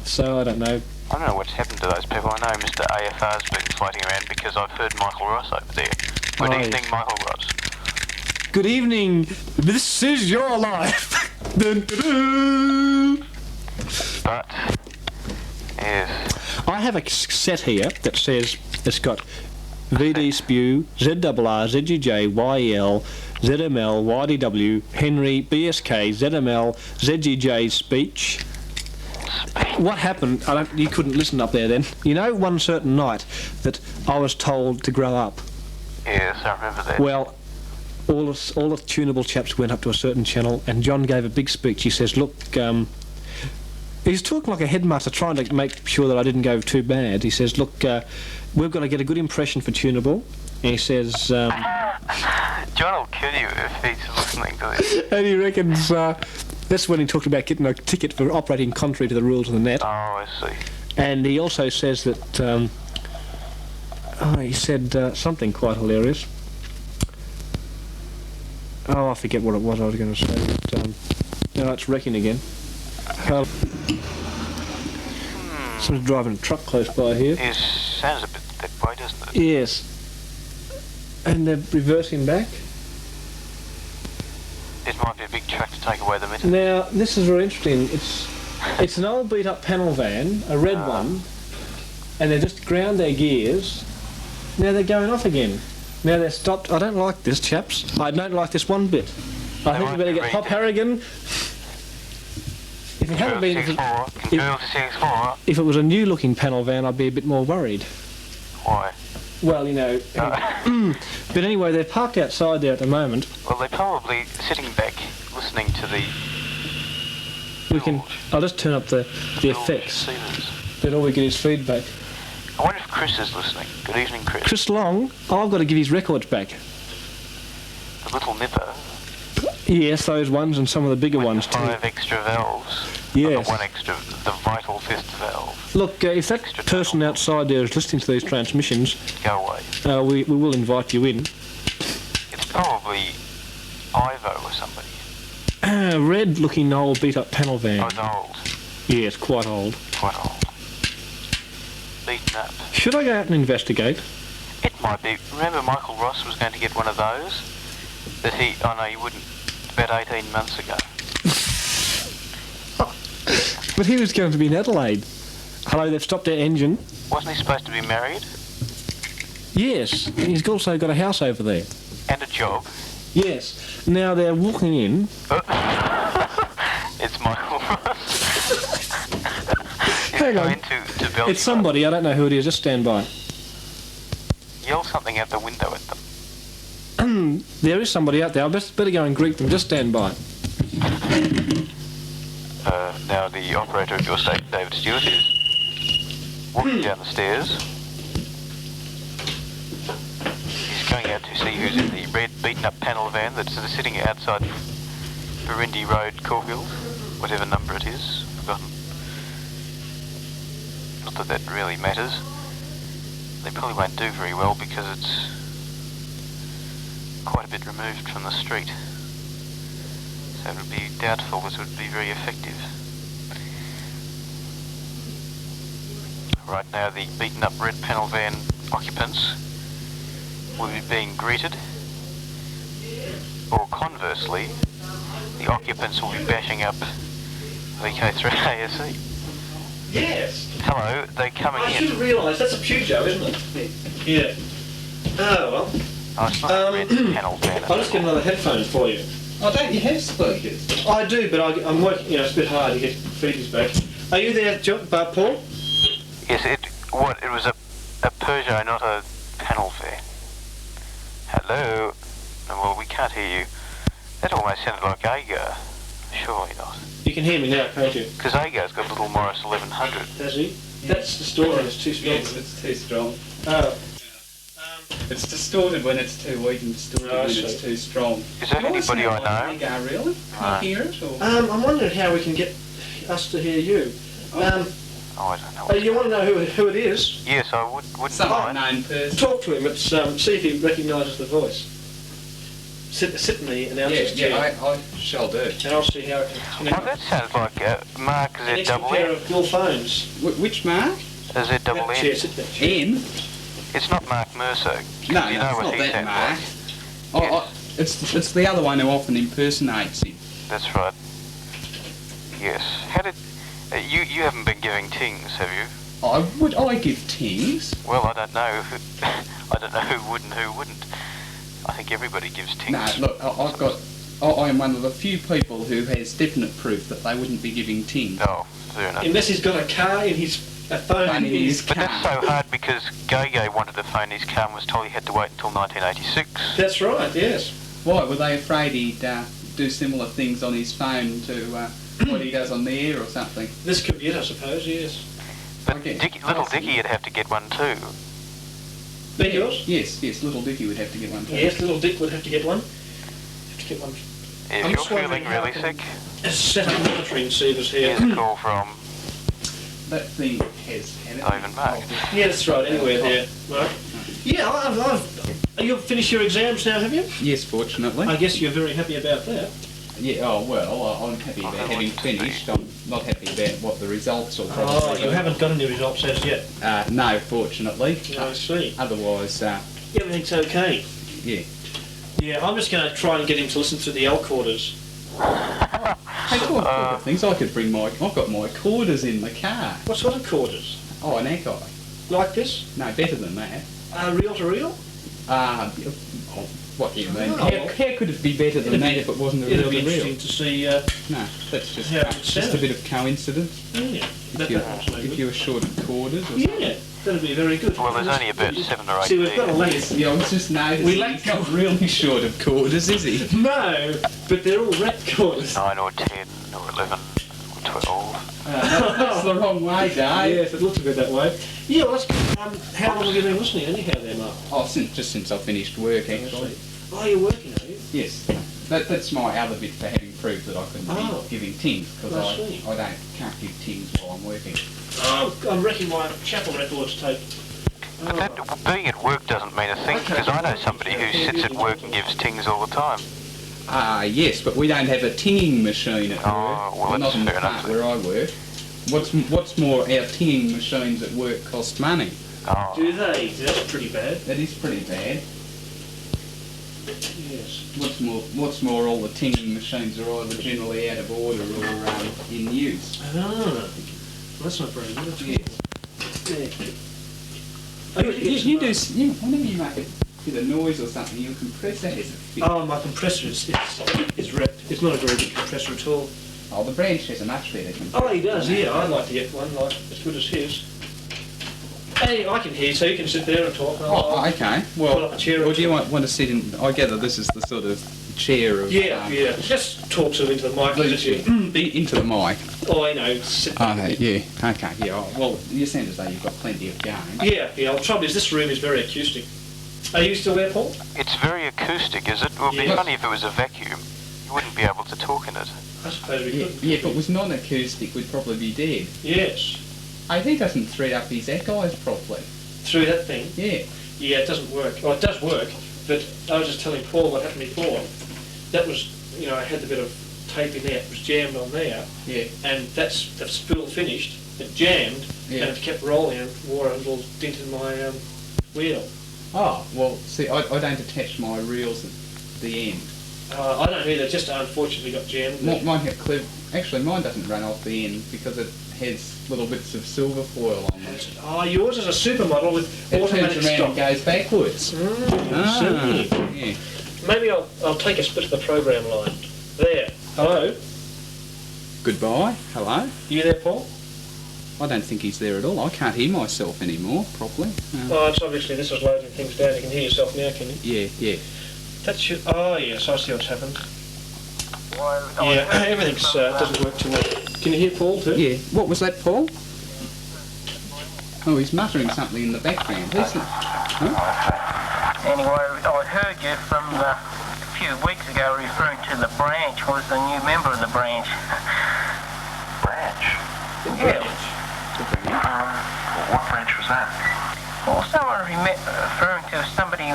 So, I don't know. I don't know what's happened to those people. I know Mr AFR's been floating around because I've heard Michael Ross over there. Good evening, Michael Ross. Good evening. This is your life. Dun, dun, dun. But, yes. I have a set here that says it's got VD Spew, ZRR, ZGJ, YEL, ZML, YDW, Henry, BSK, ZML, ZGJ speech. What happened? You couldn't listen up there then. You know, one certain night that I was told to grow up. Yes, I remember that. Well, all the tunable chaps went up to a certain channel, and John gave a big speech. He says, "Look, he's talking like a headmaster, trying to make sure that I didn't go too bad." He says, "Look, we've got to get a good impression for tunable." And he says, John will kill you if he's listening to this. and he reckons that's when he talked about getting a ticket for operating contrary to the rules of the net. Oh, I see. And he also says that he said something quite hilarious. Oh, I forget what it was I was going to say. But, no, it's wrecking again. Someone's driving a truck close by here. It sounds a bit that way, doesn't it? Yes. And they're reversing back. It might be a big truck to take away the middle. Now, this is very interesting. It's an old beat-up panel van, a red one, and they just ground their gears. Now they're going off again. Now they're stopped. I don't like this, chaps. I don't like this one bit. I think we better get Pop Harrigan. If it hadn't been, Control to CX4. if it was a new-looking panel van, I'd be a bit more worried. Why? Well, you know. But anyway, they're parked outside there at the moment. Well, they're probably sitting back, listening to the... I'll just turn up the effects. Then all we get is feedback. I wonder if Chris is listening. Good evening, Chris. Chris Long, I've got to give his records back. The little nipper. Yes, those ones and some of the bigger ones too. 5 extra valves. Yes. The one extra, the vital fifth valve. Look, if that person outside there is listening to these transmissions, Go away. we will invite you in. It's probably Ivo or somebody. Red-looking old beat-up panel van. Oh, it's old. Yes, quite old. Quite old. Beaten up. Should I go out and investigate? It might be. Remember Michael Ross was going to get one of those? That he... Oh, no, he wouldn't. About 18 months ago. But he was going to be in Adelaide. Hello, they've stopped their engine. Wasn't he supposed to be married? Yes, he's also got a house over there. And a job? Yes. Now they're walking in. It's Michael Ross. Hang on. To Belgium. It's somebody, I don't know who it is, just stand by. Yell something out the window at them. There is somebody out there, I better go and greet them, just stand by. Now the operator of your station, David Stewart, is walking down the stairs. He's going out to see who's in the red beaten-up panel van that's sitting outside Burundi Road, Caulfield, whatever number it is, forgotten. Not that that really matters. They probably won't do very well because it's quite a bit removed from the street. So it would be doubtful this would be very effective. Right now the beaten up red panel van occupants will be being greeted, or conversely, the occupants will be bashing up VK3 ASE. Yes. Hello, they're coming I in. should realise, that's a Peugeot, isn't it? Yeah. Oh, well. Oh, it's not a red panel van. I'll just get another headphone for you. Oh, don't you have speakers? I do, but I'm working, it's a bit hard to get feeders back. Are you there, Paul? Yes, it was a Peugeot, not a panel van. Hello? Oh, well, we can't hear you. That almost sounded like Agar. Surely not. You can hear me now, can't you? Because Agar's got a little Morris 1100. Does he? That's distorted, it's too strong. Yes, it's too strong. Oh. It's distorted when it's too weak and distorted when it's too strong. Is that anybody I know? Agar, really? Can you hear it? Or? I'm wondering how we can get us to hear you. Oh, I don't know. You want to know who it is? Yes, I wouldn't Some mind. unknown person. Talk to him, see if he recognises the voice. Sit in the announcer's chair. Yeah, I shall do. And I'll see how it can Oh, that sounds like Mark an extra Z pair double of dual phones. Which Mark? N. Z double That chair, N. sit in that chair. N? It's not Mark Mercer. No, you no, know it's what not he that sounds Mark. like. Oh, it's the other one who often impersonates him. That's right. Yes. How did you haven't been giving tings, have you? Would I give tings? Well, I don't know. I don't know who would and who wouldn't. I think everybody gives tings. No, look, I am one of the few people who has definite proof that they wouldn't be giving tings. Oh, fair enough. Unless he's got a car in his a phone Phone in in his his But car. that's so hard because Go-Go wanted to phone his car and was told he had to wait until 1986. That's right, yes. Why, were they afraid he'd do similar things on his phone to what he does on the air or something? This could be it, I suppose, yes. But Okay. little Dickie would have to get one too. Be yours? Yes, little Dickie would have to get one too. Yes, little Dick would have to get one. Have to get one. If I'm you're just wondering feeling how really can- sick, Set up monitoring receivers here. here's a call from That thing has had it. Ivan Mark. Yeah, that's right, anywhere there, Mark. Yeah, you've finished your exams now, have you? Yes, fortunately. I guess you're very happy about that. Yeah, oh well, I'm happy about having finished. I'm not happy about what the results will probably Oh, be. you haven't got any results as yet. No, fortunately. I see. Otherwise, Everything's okay. yeah. Yeah, I'm just going to try and get him to listen to the L quarters. Hey, what things? I could bring I've got my quarters in the car. What sort of quarters? Oh, an echo. Like this? No, better than that. Reel to reel? I What do you mean? Oh, How could it be better than that if it wasn't a It'll real be to real? interesting to see. No, that's just, Yeah, it's just a sound. bit of coincidence. Yeah, If you were short of quarters or something. yeah, that'd be very good. Well, there's only about 7 or 8 See, we've got a there. lack. Yeah, I was just noticing. We lack- He's not really short of quarters, is he? No, but they're all rat corners. 9 or 10 or 11 or 12. That's the wrong way, Dave. Yes, it looks a bit that way. Yeah, well, that's good. How long have you been listening anyhow there, Mark? Oh, since I finished work, actually. Oh, you're working, are you? Yes. That's my other bit for having proved that I couldn't Oh. be giving tings, because I see. can't give tings while I'm working. Oh, I'm wrecking my chapel records tape. But that, being at work doesn't mean a thing, because I know somebody who sits at work and gives tings all the time. Yes, but we don't have a tinging machine at work. Oh, well, not that's in the fair enough. part where I work. What's more, our tinging machines at work cost money. Oh, Do they? That's pretty bad. That is pretty bad. Yes. What's more, all the tinging machines are either generally out of order or in use. Ah, well, that's not very good. Yeah. Whenever you make a bit of noise or something, you compress that as it fits. Oh, my compressor is wrecked. It's not a very good compressor at all. Oh, the branch has a much better compressor. Oh, he does, yeah. I'd like to get one like as good as his. Hey, I can hear, so you can sit there and talk. Oh, okay. Pull up Well, a chair or do you want to sit in? I gather this is the sort of chair of. Yeah, yeah. Just talk sort of into the mic. Just you. Into the mic. Oh, I know. Sit Oh, back a bit. yeah. Okay. Yeah. Well, you sound as though you've got plenty of game. Yeah, yeah. The trouble is this room is very acoustic. Are you still there, Paul? it's very acoustic, is it? It would be Yes. funny if it was a vacuum. You wouldn't be able to talk in it. I suppose we Yeah, could. yeah, if it was non-acoustic, we'd probably be dead. Yes. Oh, he doesn't thread up his echoes properly. Through that thing. Yeah. Yeah, it doesn't work. Well, it does work, but I was just telling Paul what happened before. That was, I had the bit of tape in there. It was jammed on there, Yeah. and that spool finished. It jammed, Yeah. and it kept rolling and wore a little dent in my wheel. Oh, well, see, I don't attach my reels at the end. I don't either. Just unfortunately got jammed. Mine have clip. Actually, mine doesn't run off the end because it has little bits of silver foil on it. Oh, yours is a supermodel with It automatic turns around stop. and goes backwards. See. Yeah. Maybe I'll take a split of the program line. There. Hello. Goodbye. Hello. You there, Paul? I don't think he's there at all. I can't hear myself anymore properly. Oh, it's obviously this is loading things down. You can hear yourself now, can you? Yeah, yeah. That should. Oh yes, I see what's happened. Yeah, everything's doesn't work too well. Can you hear Paul too? Yeah. What was that, Paul? Oh, he's muttering something in the background. Listen. Huh? Anyway, I heard you from a few weeks ago referring to the branch. Was the new member of the branch? Branch? Yeah. What branch was that? Well, someone referring to somebody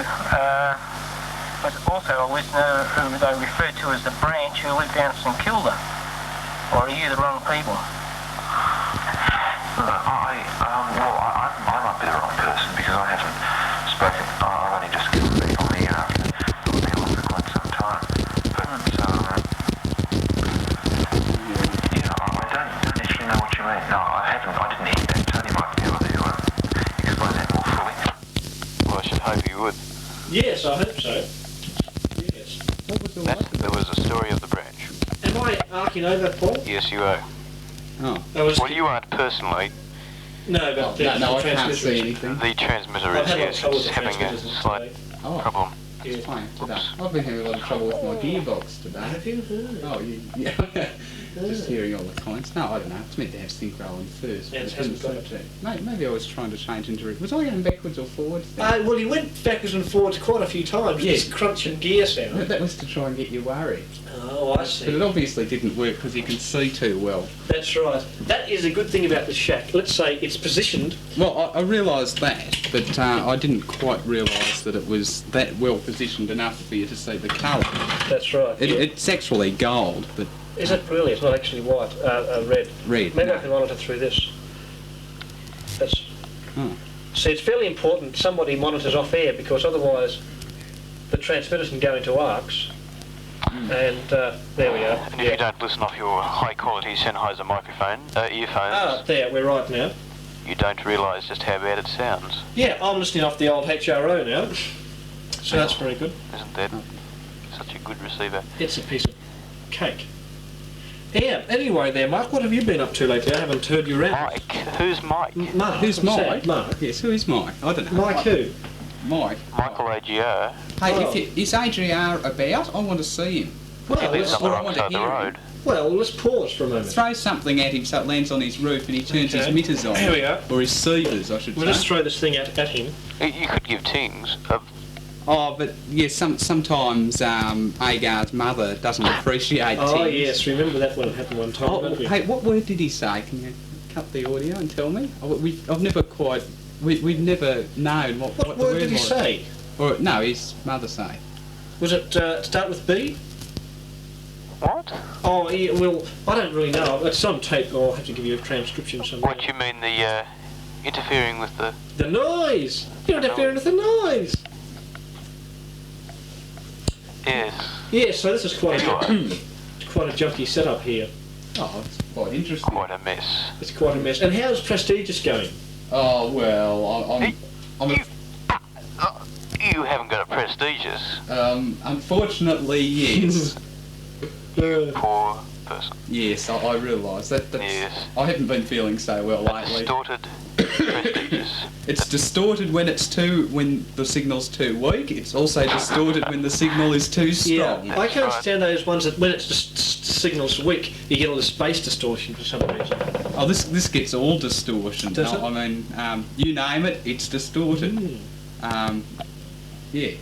was also a listener who they referred to as the branch who lived down St Kilda. Or are you the wrong people? I might be the wrong person because I haven't spoken. I've only just given back on the air. I've been on for quite some time. But, I don't actually know what you mean. No, I didn't hear that. Tony might be able to explain that more fully. Well, I should hope you would. Yes, I hope so. Yes. What was the There was a story of the branch. Am I arcing over, Paul? Yes, you are. Oh. I was. Well, you aren't personally. No, but the No, I can't transmitter see is- anything. The transmitter I've is, had a lot of yes, trouble it's with the having a transmitters slight today. Oh. problem. It's Yeah. fine today. I've been having a lot of trouble with my gearbox today. Have you? Oh, yeah. Just hearing all the comments. No, I don't know. It's meant to have sync rolling first. Yeah, but it hasn't didn't got seem to. Maybe I was trying to change into it. Was I going backwards or forwards then? Well, he went backwards and forwards quite a few times with Yeah. this crunch and gear sound. That was to try and get you worried. Oh, I But see. it obviously didn't work because you can see too well. That's right. That is a good thing about the shack. Let's say it's positioned. Well, I realised that, but I didn't quite realise that it was that well positioned enough for you to see the colour. That's right. Yeah. It's actually gold, but Is it really? It's not actually white. Red. red. Maybe no. I can monitor through this. That's. Oh. See, it's fairly important somebody monitors off air because otherwise the transmitters can go into arcs. And there we are. And if you don't listen off your high-quality Sennheiser microphone, earphones, There, we're right now. you don't realise just how bad it sounds. Yeah, I'm listening off the old HRO now. So that's very good. Isn't that such a good receiver? It's a piece of cake. Yeah, anyway there, Mark, what have you been up to lately? I haven't heard you around. Mike? Who's Mike? Mark. Who's Mike? Mark. Yes, who is Mike? I don't know. Mike who? Mike. Michael AGR. Hey, Oh. is AGR about? I want to see him. Well, He lives on the I wrong want side to of the hear road. well, let's pause for a moment. Throw something at him so it lands on his roof and he turns his mitters on. Here we are. Or his sievers, I should We'll say. just throw this thing at him. You could give tings. Oh, but yes, sometimes Agar's mother doesn't appreciate Oh things. yes, remember that one happened one time, Oh, don't we? hey, what word did he say? Can you cut the audio and tell me? I've never quite... We've never known what the What word word did he was. say? Or, no, his mother say. Was it start with B? What? Oh, yeah, well, I don't really know. It's on tape. I'll have to give you a transcription somewhere. What you mean the interfering with the... The noise! You're interfering with the noise! Yes. Yeah, so this is quite Anyway. it's quite a junky setup here. Oh, it's quite interesting. Quite a mess. It's quite a mess. And how's Prestigious going? Oh, well, I'm You haven't got a prestigious. unfortunately, yes. Poor person. Yes, I realise that. That's, Yes. I haven't been feeling so well A lately. distorted prestigious. It's distorted when when the signal's too weak. It's also distorted when the signal is too strong. Yeah, I can't stand those ones that when it's just signals weak, you get all the space distortion for some reason. Oh, this gets all distortion. Does it? I mean, you name it, it's distorted. Yeah.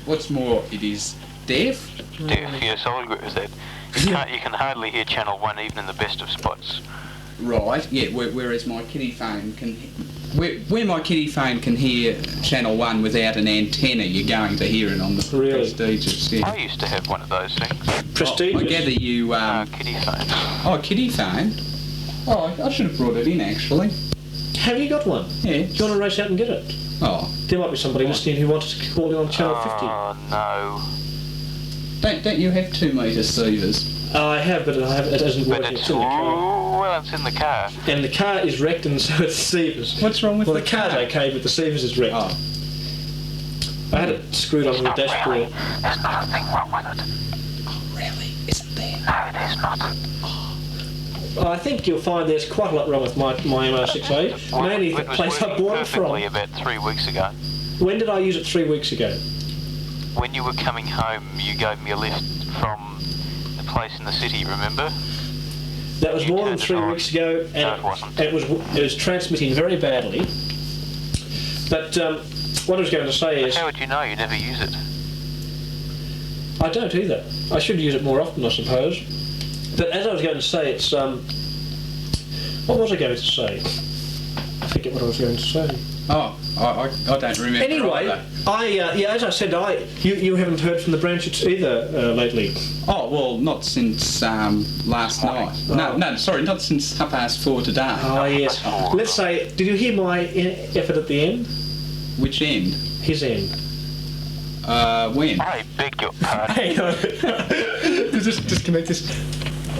What's more, it is deaf. Deaf, yes, I'll agree with that. You can hardly hear Channel 1 even in the best of spots. Right. Yeah. Whereas my kitty phone can, where my kitty phone can hear Channel 1 without an antenna, you're going to hear it on the Really? Prestigious. Yeah. I used to have one of those things. Prestigious. I gather you. Kitty phone. Oh, kitty phone. Oh, I should have brought it in actually. Have you got one? Yeah. Do you want to race out and get it? Oh, There might be somebody listening who wants to call you on Channel 50. Oh, no. don't you have 2 metre sievers? I have, but it isn't But working. it's... It's in the car. Well, it's in the car. And the car is wrecked, and so it's Sievers. What's wrong with Well, the the car's car? okay, but the Sievers is wrecked. Oh. I had it screwed onto the Not dashboard. really. There's not a thing wrong with it. Oh, really? Isn't there? No, there's not. I think you'll find there's quite a lot wrong with my MO6A, Well, mainly the it was place I working bought it from. perfectly about 3 weeks ago. When did I use it 3 weeks ago? When you were coming home, you gave me a lift from the place in the city, remember? That was You more than turned it 3 on. weeks ago, and No, it wasn't. it was transmitting very badly. But what I was going to say is, How would you know? You never use it. I don't either. I should use it more often, I suppose. But as I was going to say, it's what was I going to say? I forget what I was going to say. Oh, I don't remember. Anyway, either. as I said, you haven't heard from the branch either lately. Oh, well, not since last night. No, sorry, not since 4:30 today. Oh yes. Let's say, did you hear my effort at the end? Which end? His end. When? I beg your pardon. Hang on. just connect this.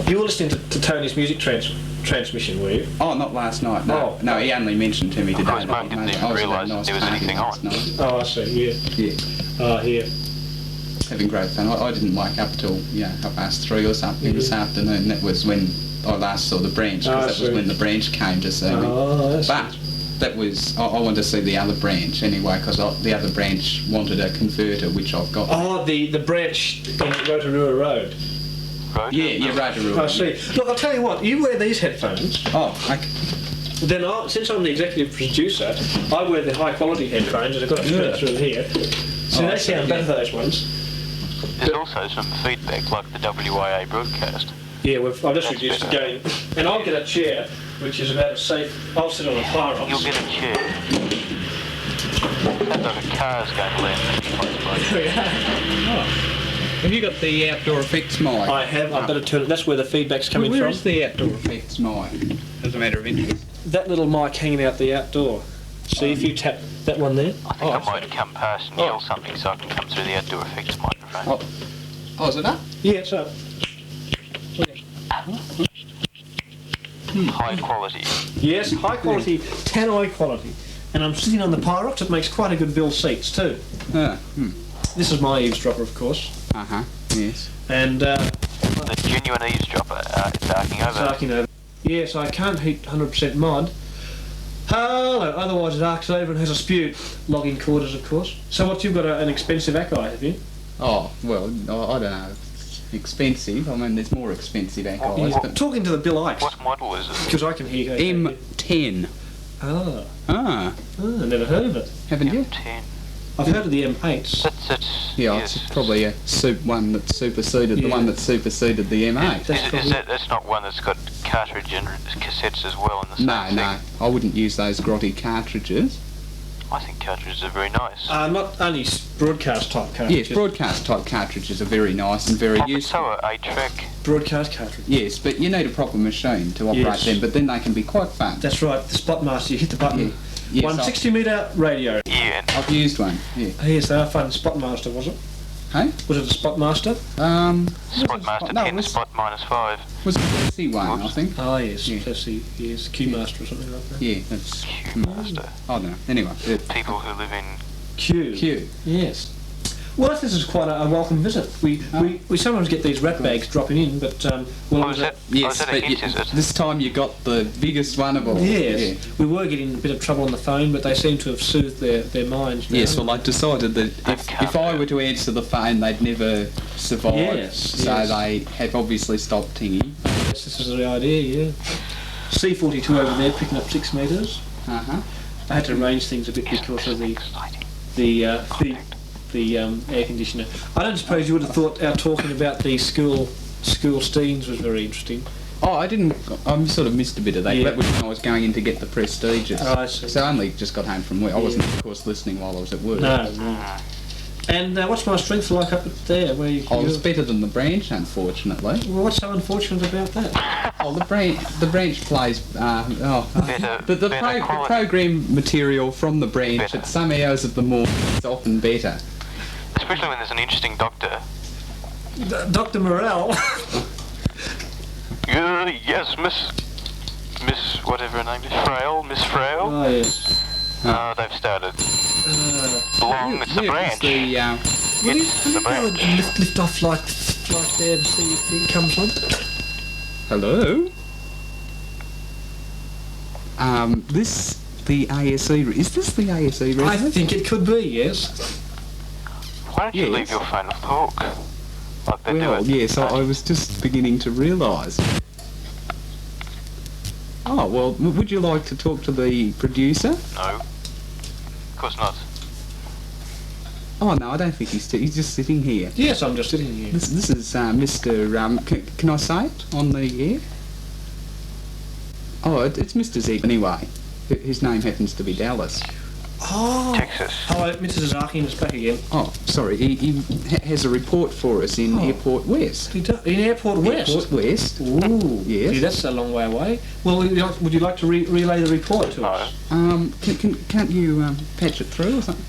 You were listening to Tony's music transmission, were you? Oh, not last night. No, Oh. no, he only mentioned to me today. Because Mark didn't even realise there was anything on. Oh, I see. Yeah. Yeah, Oh, here. having great fun. I didn't wake up till 3:30 or something this afternoon. That was when I last saw the branch, Oh, I because that was see. when the branch came to see me. Oh, that's But that was I wanted to see the other branch anyway, because the other branch wanted a converter, which I've got. Oh, the branch in Rotorua Road. Road? Yeah, Rotorua. I see. Look, I'll tell you what. You wear these headphones. Oh, okay. Then, since I'm the executive producer, I wear the high quality headphones, and I've got a straight through here. So Oh, they I see, sound better, those ones. There's also some feedback, like the WIA broadcast. Yeah, I've just That's reduced the better. gain. And I'll get a chair, which is about as safe. I'll sit on a Pyrox. You'll get a chair. Sounds like a car's going to land in this place. Have you got the outdoor effects mic? I have. I better turn it. That's where the feedback's coming Where from. is the outdoor effects mic? As a matter of interest. That little mic hanging out the outdoor. See if you tap that one there. I think I might come past and yell something so I can come through the outdoor effects microphone. Oh, is it up? Yeah, it's up. High quality. Yes, high quality, tannoy quality. And I'm sitting on the Pyrox. It makes quite a good bill seats too. This is my eavesdropper, of course. Yes. And The genuine eavesdropper, it's arcing over. arcing over. Yes, I can't heat 100% mod. Hello, otherwise it arcs over and has a spew. Logging quarters, of course. So what, you've got an expensive Akai, have you? Oh, well, I don't know. Expensive. I mean, there's more expensive Akais. But talking to the Bill Ikes. What model is it? Because I can hear... M10. Never heard of it. Haven't you? M10. I've heard of the M8s. That's Yeah, yes. it's probably a one that superseded the one that superseded the M8. That's not one that's got cartridge and cassettes as well in the same thing? No, I wouldn't use those grotty cartridges. I think cartridges are very nice. Not only broadcast type cartridges. Yes, broadcast type cartridges are very nice and very useful. So are 8-track. Broadcast cartridges. Yes, but you need a proper machine to operate them, but then they can be quite fun. That's right, the Spotmaster, you hit the button. Yes, 160 metre radio. Yeah. I've used one, yeah. Yes, they are fun. Spotmaster, was it? Hey? Was it a Spotmaster? Spotmaster 10, Spot -5. Was it a C1, I think? Oh, yes. Yeah. Yes, Q-Master or something like that. Yeah, that's... Q-Master. I don't know. Anyway. People who live in... Q. Yes. Well, this is quite a welcome visit. We sometimes get these rat bags dropping in, but Yes, that a but hint, is it? this time you got the biggest one of all. Yes, Yeah. we were getting a bit of trouble on the phone, but they seem to have soothed their minds now. Yes, well, I decided that if I were to answer the phone, they'd never survive. Yes, so yes. they have obviously stopped tinging. Yes, this is the idea, yeah. C42 over there picking up 6 metres. Uh-huh. I had to arrange things a bit because of the air conditioner. I don't suppose you would have thought our talking about the school steams was very interesting. Oh, I sort of missed a bit of that. Yeah. That was when I was going in to get the prestigious. Oh, I see. So I only just got home from work. I wasn't, of course, listening while I was at work. No. And what's my strength like up there? Where I was better than the branch, unfortunately. Well, what's so unfortunate about that? Oh, the branch plays. The program material from the branch at some hours of the morning is often better. Especially when there's an interesting doctor. Dr. Morell. Yes, Miss whatever her name is, Miss Frail. Oh, yes. They've started. It's the branch. Will you go and lift off like there and see if it comes on? Hello? The ASE... Is this the ASE resident? I think it could be, yes. Why don't you leave your phone off the hook? Like they do it. Yes, I was just beginning to realise. Oh, well, would you like to talk to the producer? No. Of course not. Oh, no, I don't think he's just sitting here. Yes, I'm just sitting here. This is Mr... can I say it on the air? Oh, it's Mr. Z anyway. His name happens to be Dallas. Oh. Texas. Hello, Mr. Zazaki is back again. Oh, sorry, he has a report for us in Airport West. In Airport West? Airport West. Ooh. Yes. Gee, that's a long way away. Well, would you like to relay the report to us? Can't you patch it through or something?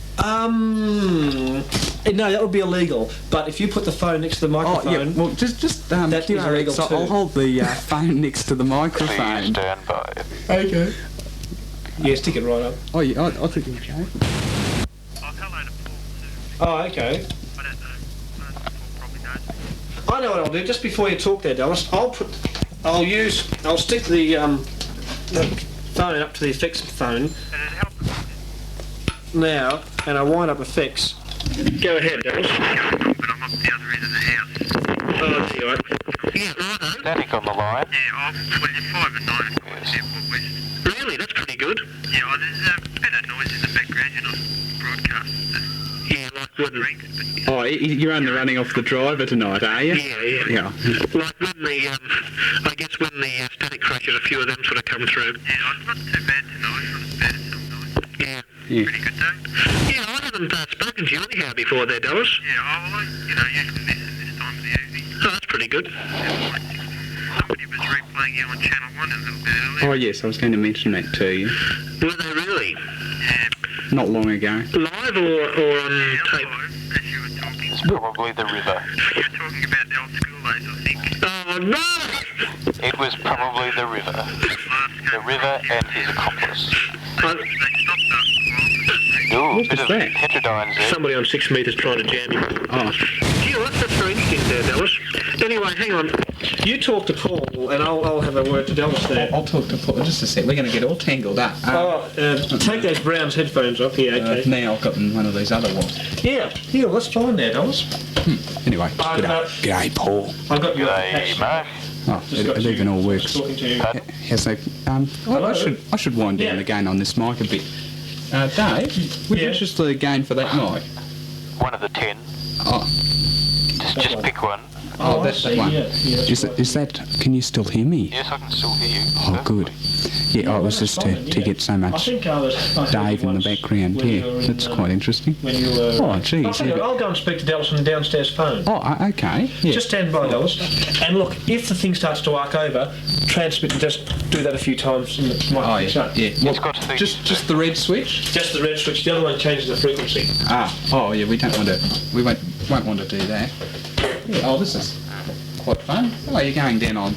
No, that would be illegal. But if you put the phone next to the microphone... Oh, yeah, well, just that is illegal so too. I'll hold the phone next to the microphone. Please stand by. Okay. Yeah, stick it right up. Oh, yeah, I think you're joking. Oh, okay. I know what I'll do. Just before you talk there, Dallas, I'll stick the phone up to the effects phone now, and I'll wind up effects. Go ahead, Dallas. But I'm up the other end of the house. Oh, that's all right. Yeah, righto. Static on the line. Yeah, well, you're 5 at 9 at Airport West. Really? That's pretty good. Yeah, there's a bit of noise in the background. You're not broadcasting. Yeah, like when... Oh, you're only running off the driver tonight, are you? Yeah. Like when I guess when the static crashes, a few of them sort of come through. Yeah, it's not too bad tonight. Not as bad as some nights. Yeah. Pretty good day. Yeah, I haven't spoken to you anyhow before there, Dallas. Yeah, usually listen this time of the evening. Oh, that's pretty good. Somebody was replaying you on Channel 1 a little bit earlier. Oh, yes, I was going to mention that to you. Were they really? Yeah. Not long ago. Live or on tape? Live, as you were talking. It's probably the river. You were talking about the old school days, I think. Oh, no! It was probably the river. The river and his accomplice. They stopped after a while. Ooh, What bit is of that? heterodynes there. Somebody on 6 metres trying to jam you. Oh, Gee, that's very interesting there, Dallas. Anyway, hang on. You talk to Paul, and I'll have a word to Dallas there. I'll talk to Paul. Just a sec. We're going to get all tangled up. Take those Brown's headphones off. Yeah, okay. Now I've got one of these other ones. Yeah, that's fine there, Dallas. Anyway, g'day, Paul. I've got your Hey, Mark. Oh, it even all works. Talking to you. Yes, I should wind down the gain on this mic a bit. Dave, would you adjust the gain for that mic? One of the 10. Oh, Just pick one. oh, that's that one. Yeah, Is that? Can you still hear me? Yes, I can still hear you. Oh, good. Yeah, it was just to get so much Dave in the background. Yeah, that's quite interesting. Oh, geez. I'll go and speak to Dallas on the downstairs phone. Oh, okay. Yeah. Just stand by, Dallas. And look, if the thing starts to arc over, transmit and just do that a few times and it might fix up. Yeah. It's got to be... Just the red switch. Just the red switch. The other one changes the frequency. Oh yeah. We don't want to. We won't want to do that. Yeah, oh, this is quite fun. Oh, you're going down on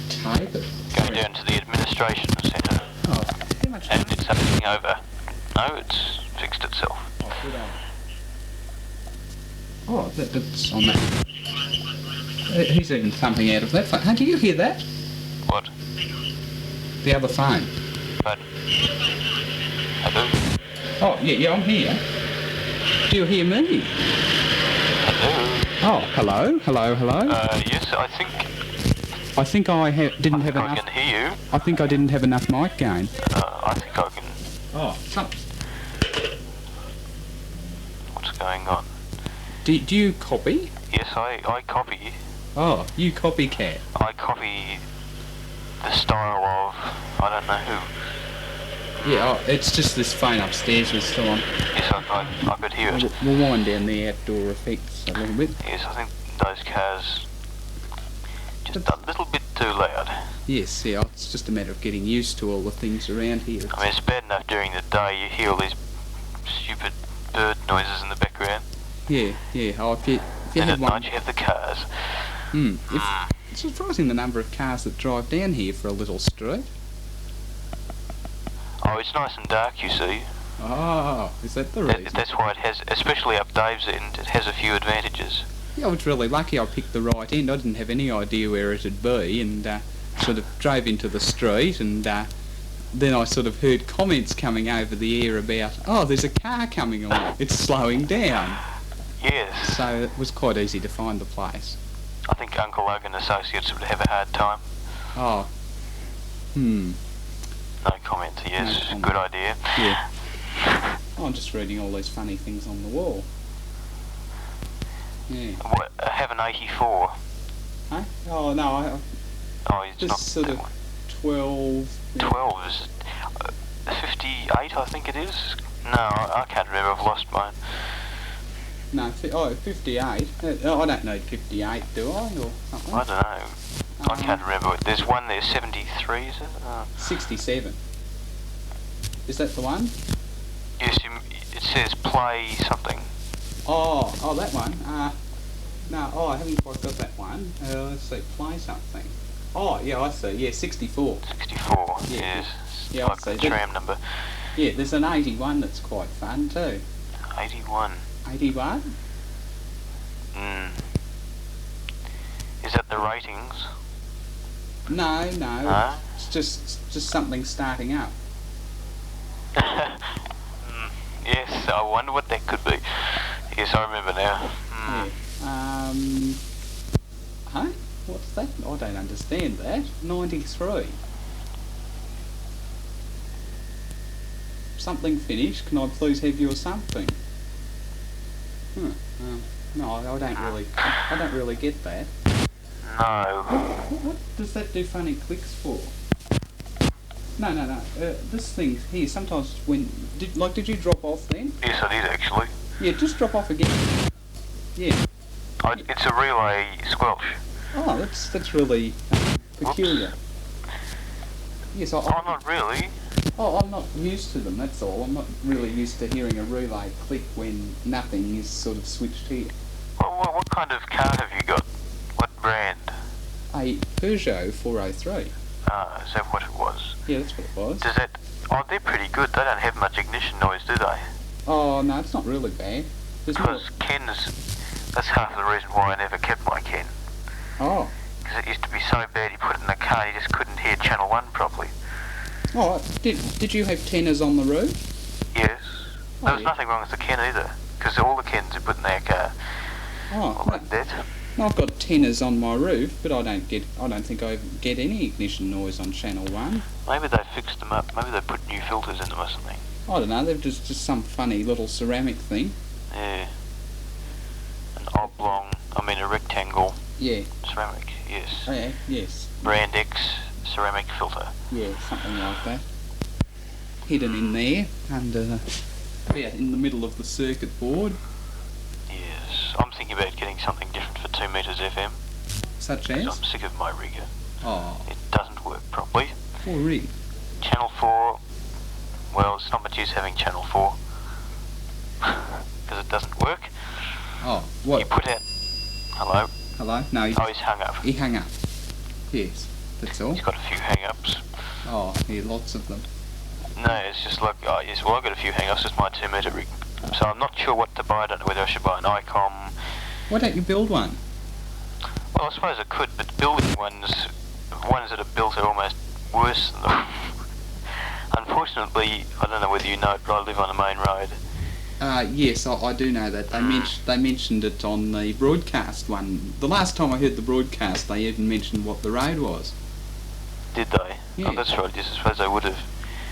tape. Going down to the administration centre. Oh, how much And it's happening over. No, it's fixed itself. Oh, good on. Oh, that's on that. He's even thumping out of that phone. How do you hear that? What? The other phone. But... I do. Oh, yeah, I'm here. Do you hear me? I do. Oh, hello. Yes, I think I didn't have I enough. can hear you. I think I didn't have enough mic gain. I think I can... Oh, What's going on? do you copy? Yes, I copy. Oh, you copycat. I copy the style of... I don't know who. Yeah, it's just this phone upstairs was still on. Yes, I could hear it. We'll wind down the outdoor effects a little bit. Yes, I think those cars... just a little bit too loud. Yes, yeah, it's just a matter of getting used to all the things around here. I mean, it's bad enough during the day you hear all these stupid bird noises in the background. Yeah. Oh, if you And had at one... night you have the cars. It's surprising the number of cars that drive down here for a little street. Oh, it's nice and dark, you see. Oh, is that the reason? That's why it has, especially up Dave's end, it has a few advantages. Yeah, I was really lucky I picked the right end. I didn't have any idea where it'd be, and sort of drove into the street, and then I sort of heard comments coming over the air about, oh, there's a car coming along, it's slowing down. Yes. So it was quite easy to find the place. I think Uncle Logan and Associates would have a hard time. Oh. No comment, yes. No comment. Good idea. Yeah. Oh, I'm just reading all these funny things on the wall. Yeah. What, have an 84. Huh? Oh, no, Oh, it's just not sort that of one. 12... 12 is 58, I think it is. No, I can't remember. I've lost mine. No, 58. I don't need 58, do I? Or something? I don't know. I can't remember. There's one there, 73, is it? 67. Is that the one? Yes, it says play something. Oh, that one. No, I haven't quite got that one. Let's see, play something. Oh, yeah, I see. Yeah, 64. 64, Yeah. yes. Yeah, I Like see. the tram number. Yeah, there's an 81 that's quite fun too. 81. 81? Is that the ratings? No. No? It's just something starting up. Yes, I wonder what that could be. Yes, I remember now. Yeah. Huh? What's that? I don't understand that. 93. Something finished. Can I please have your something? No, I don't really get that. No. What does that do funny clicks for? No. This thing here, sometimes when... Did you drop off then? Yes, I did actually. Yeah, just drop off again. Yeah. It's a relay squelch. Oh, that's really peculiar. Yes, Oh, not really. Oh, I'm not used to them, that's all. I'm not really used to hearing a relay click when nothing is sort of switched here. What kind of car have you got? What brand? A Peugeot 403. Is that what it was? Yeah, that's what it was. Does that Oh, they're pretty good. They don't have much ignition noise, do they? Oh, no, it's not really bad. There's more... Because Ken's... That's half of the reason why I never kept my Ken. Oh. Because it used to be so bad, you put it in the car, you just couldn't hear Channel 1 properly. Oh, did you have tenors on the roof? Yes. There was yeah. nothing wrong with the Ken either, because all the Kens are put in their car. Oh, Like that. I've got tenors on my roof, but I don't think I get any ignition noise on Channel 1. Maybe they fixed them up. Maybe they put new filters in them or something. I don't know, they're just some funny little ceramic thing. Yeah. A rectangle. Yeah. Ceramic, yes. Oh, yeah, yes. Brand X ceramic filter. Yeah, something like that. Hidden in there, under, in the middle of the circuit board. Yes. I'm thinking about getting something different for 2 metres FM. Such Because as? I'm sick of my rigger. Oh. It doesn't work properly. Oh, really? Channel 4, well, it's not much use having Channel 4. Because it doesn't work. Oh, what? You put out... Hello? Hello? No, he's hung up. He hung up. Yes, that's all. He's got a few hang-ups. Oh, yeah, lots of them. No, it's just like, oh yes, well I've got a few hang-ups, it's my 2 metre rig. So I'm not sure what to buy, I don't know whether I should buy an ICOM. Why don't you build one? Well, I suppose I could, but building ones that are built are almost worse than them. Unfortunately, I don't know whether you know it, but I live on a main road. Yes, I do know that. They mentioned it on the broadcast one. The last time I heard the broadcast, they even mentioned what the road was. Did they? Yeah. Oh, that's right, yes, I suppose they would have.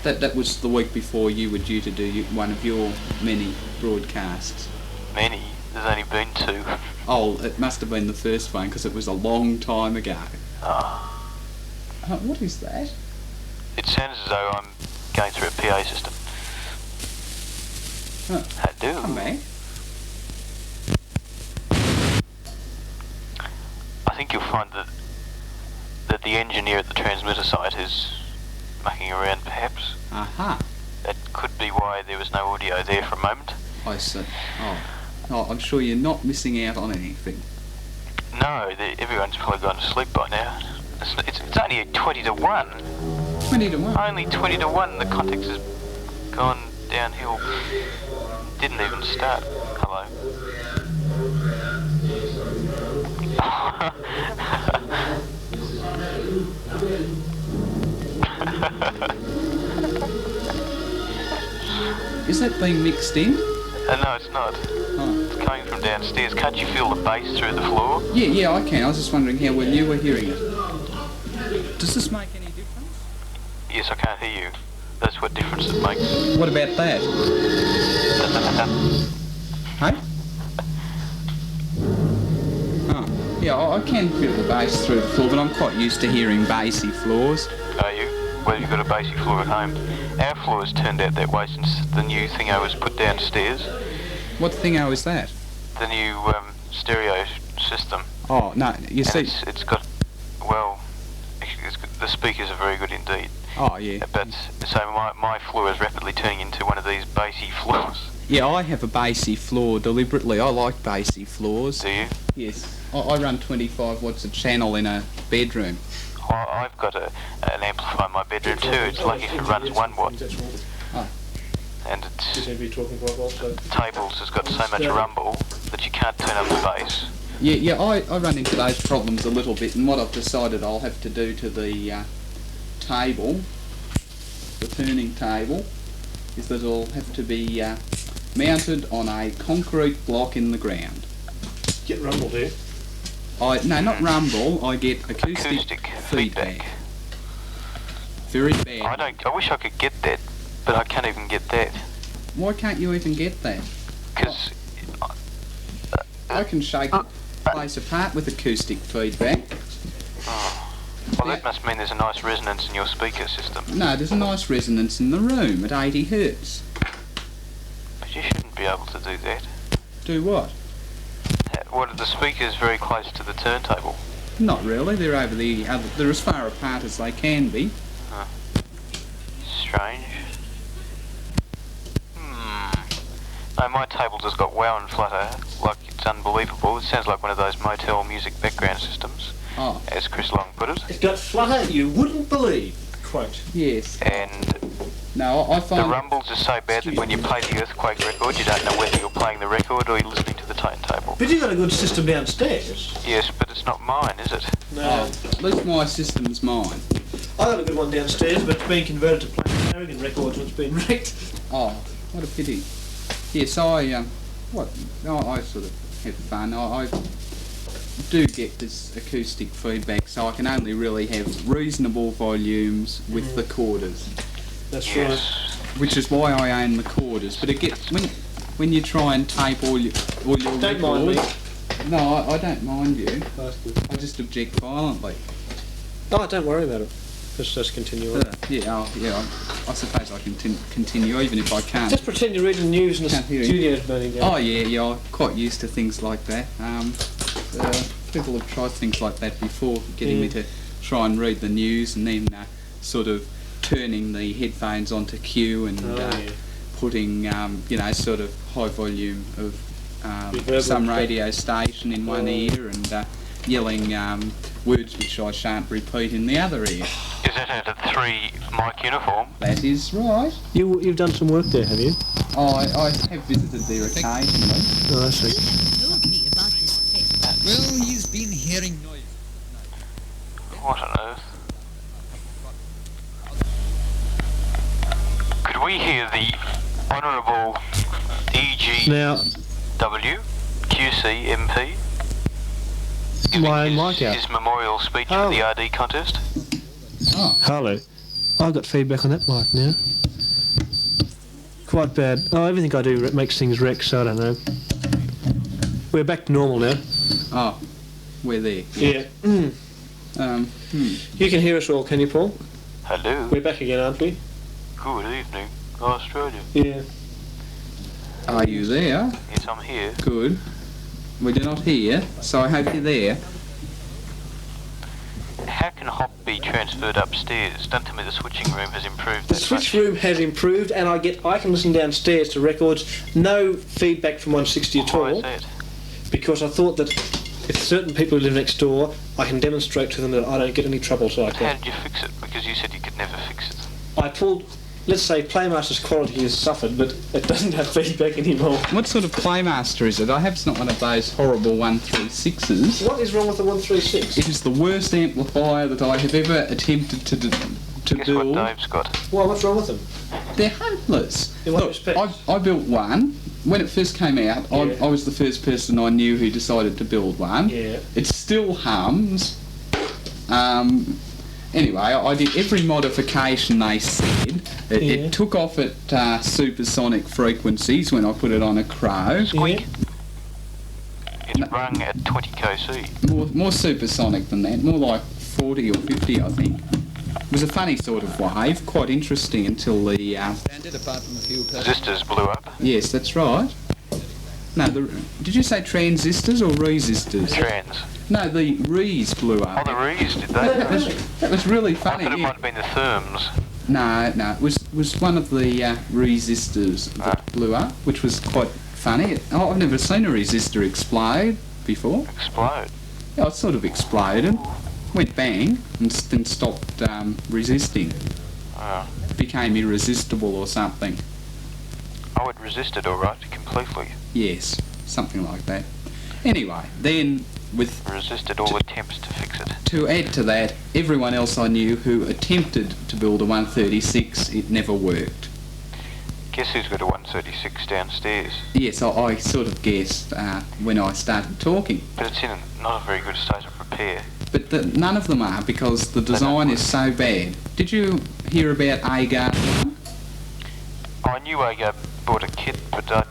That was the week before you were due to do one of your many broadcasts. Many? There's only been 2. Oh, it must have been the first one, because it was a long time ago. Oh. What is that? It sounds as though I'm going through a PA system. Huh. I do. Come back. I think you'll find that the engineer at the transmitter site is mucking around, perhaps. Aha. That could be why there was no audio there for a moment. I see. Oh, I'm sure you're not missing out on anything. No, everyone's probably gone to sleep by now. It's only 20 to 1. 20 to 1? Only 20 to 1. The context has gone downhill. Didn't even start. Hello. Is that being mixed in? No, it's not. Oh. It's coming from downstairs. Can't you feel the bass through the floor? Yeah, I can. I was just wondering how well you were hearing it. Does this make any difference? Yes, I can't hear you. That's what difference it makes. What about that? Hey? Oh, yeah, I can feel the bass through the floor, but I'm quite used to hearing bassy floors. Are you? Well, you've got a bassy floor at home. Our floor has turned out that way since the new thingo was put downstairs. What thingo is that? The new stereo system. Oh, no, you see... It's got, well, the speakers are very good indeed. Oh, yeah. But, so my floor is rapidly turning into one of these bassy floors. Yeah, I have a bassy floor deliberately. I like bassy floors. Do you? Yes. I run 25 watts a channel in a bedroom. I've got an amplifier in my bedroom too. It's lucky if it runs 1 watt. Oh. And it's tables has got so much rumble that you can't turn up the bass. Yeah, I run into those problems a little bit, and what I've decided I'll have to do to the table, the turning table, is that it'll have to be mounted on a concrete block in the ground. Get rumble there. No, not rumble. I get acoustic feedback. Very bad. I wish I could get that, but I can't even get that. Why can't you even get that? Because I can shake the place apart with acoustic feedback. Well, that must mean there's a nice resonance in your speaker system. No, there's a nice resonance in the room at 80 hertz. But you shouldn't be able to do that. Do what? What are the speakers very close to the turntable? Not really. They're over the other. They're as far apart as they can be. Strange. No, my table's just got wow and flutter, like it's unbelievable. It sounds like one of those motel music background systems, as Chris Long put it. It's got flutter you wouldn't believe. Quote. Yes. And No, I The find... rumbles are so bad that when you play the Earthquake record, you don't know whether you're playing the record or you're listening to the turntable. But you've got a good system downstairs. Yes, but it's not mine, is it? No. At least my system's mine. I got a good one downstairs, but it's been converted to playing American records and it's been wrecked. Oh, what a pity. Yes, I sort of have fun. I do get this acoustic feedback, so I can only really have reasonable volumes with the quarters. That's Yes. Which is why I own the quarters. But it gets when you try and tape all your Don't mind me. records. No, I don't mind you. That's good. I just object violently. Oh, don't worry about it. Let's continue on. I suppose I can continue even if I can't. Just pretend you're reading the news and the Can't hear you. studio's burning down. Oh yeah, I'm quite used to things like that. People have tried things like that before, getting me to try and read the news and then sort of turning the headphones onto cue and putting, sort of high volume of some radio station in one ear and yelling words which I shan't repeat in the other ear. Is that out of 3 mic uniform? That is right. You've done some work there, have you? I have visited there occasionally. Oh, I see. Told me about this pet. Well, he's been hearing noise. What on earth? Could we hear the Honourable E.G. Now, W. QC MP my giving mic out. his memorial speech for the RD contest? Hello. I've got feedback on that mic now. Quite bad. Oh, everything I do makes things wreck, so I don't know. We're back to normal now. Oh, we're there. Yeah. You can hear us all, can you, Paul? Hello. We're back again, aren't we? Good evening, Australia. Yeah. Are you there? Yes, I'm here. Good. We're not here, so I hope you're there. How can Hop be transferred upstairs? Don't tell me the switching room has improved The that switch much. room has improved, and I can listen downstairs to records. No feedback from 160 at Why all, is that? because I thought that if certain people who live next door, I can demonstrate to them that I don't get any troubles like How that. did you fix it? Because you said you could never fix it. I pulled. Let's say Playmaster's quality has suffered, but it doesn't have feedback anymore. What sort of Playmaster is it? I hope it's not one of those horrible 136s. What is wrong with the 136? It is the worst amplifier that I have ever attempted to Guess build. what Dave's got? Well, what's wrong with them? They're hopeless. In what Look, respect? I built one. When it first came out, Yeah. I was the first person I knew who decided to build one. Yeah. It still hums. Anyway, I did every modification they said. It took off at supersonic frequencies when I put it on a crow. Squeak. It's rung at 20 kc. More supersonic than that, more like 40 or 50, I think. It was a funny sort of wave, quite interesting until the... Standard apart from a few Resistors blew up. Yes, that's right. No, did you say transistors or resistors? Trans. No, the rees blew Oh, up. the rees, did they? That was really I funny. thought it yeah. might have been the therms. No, it was one of the resistors that blew up, which was quite funny. I've never seen a resistor explode before. Explode. Yeah, it sort of exploded, went bang, and then stopped resisting. Oh. Became irresistible or something. I would resist it alright, completely. Yes, something like that. Anyway, then Resisted all attempts to fix it. to add to that, everyone else I knew who attempted to build a 136, it never worked. Guess who's got a 136 downstairs? Yes, I sort of guessed when I started talking. But it's in not a very good state of repair. But none of them are because the design is so bad. Did you hear about Agar? I knew Agar bought a kit, but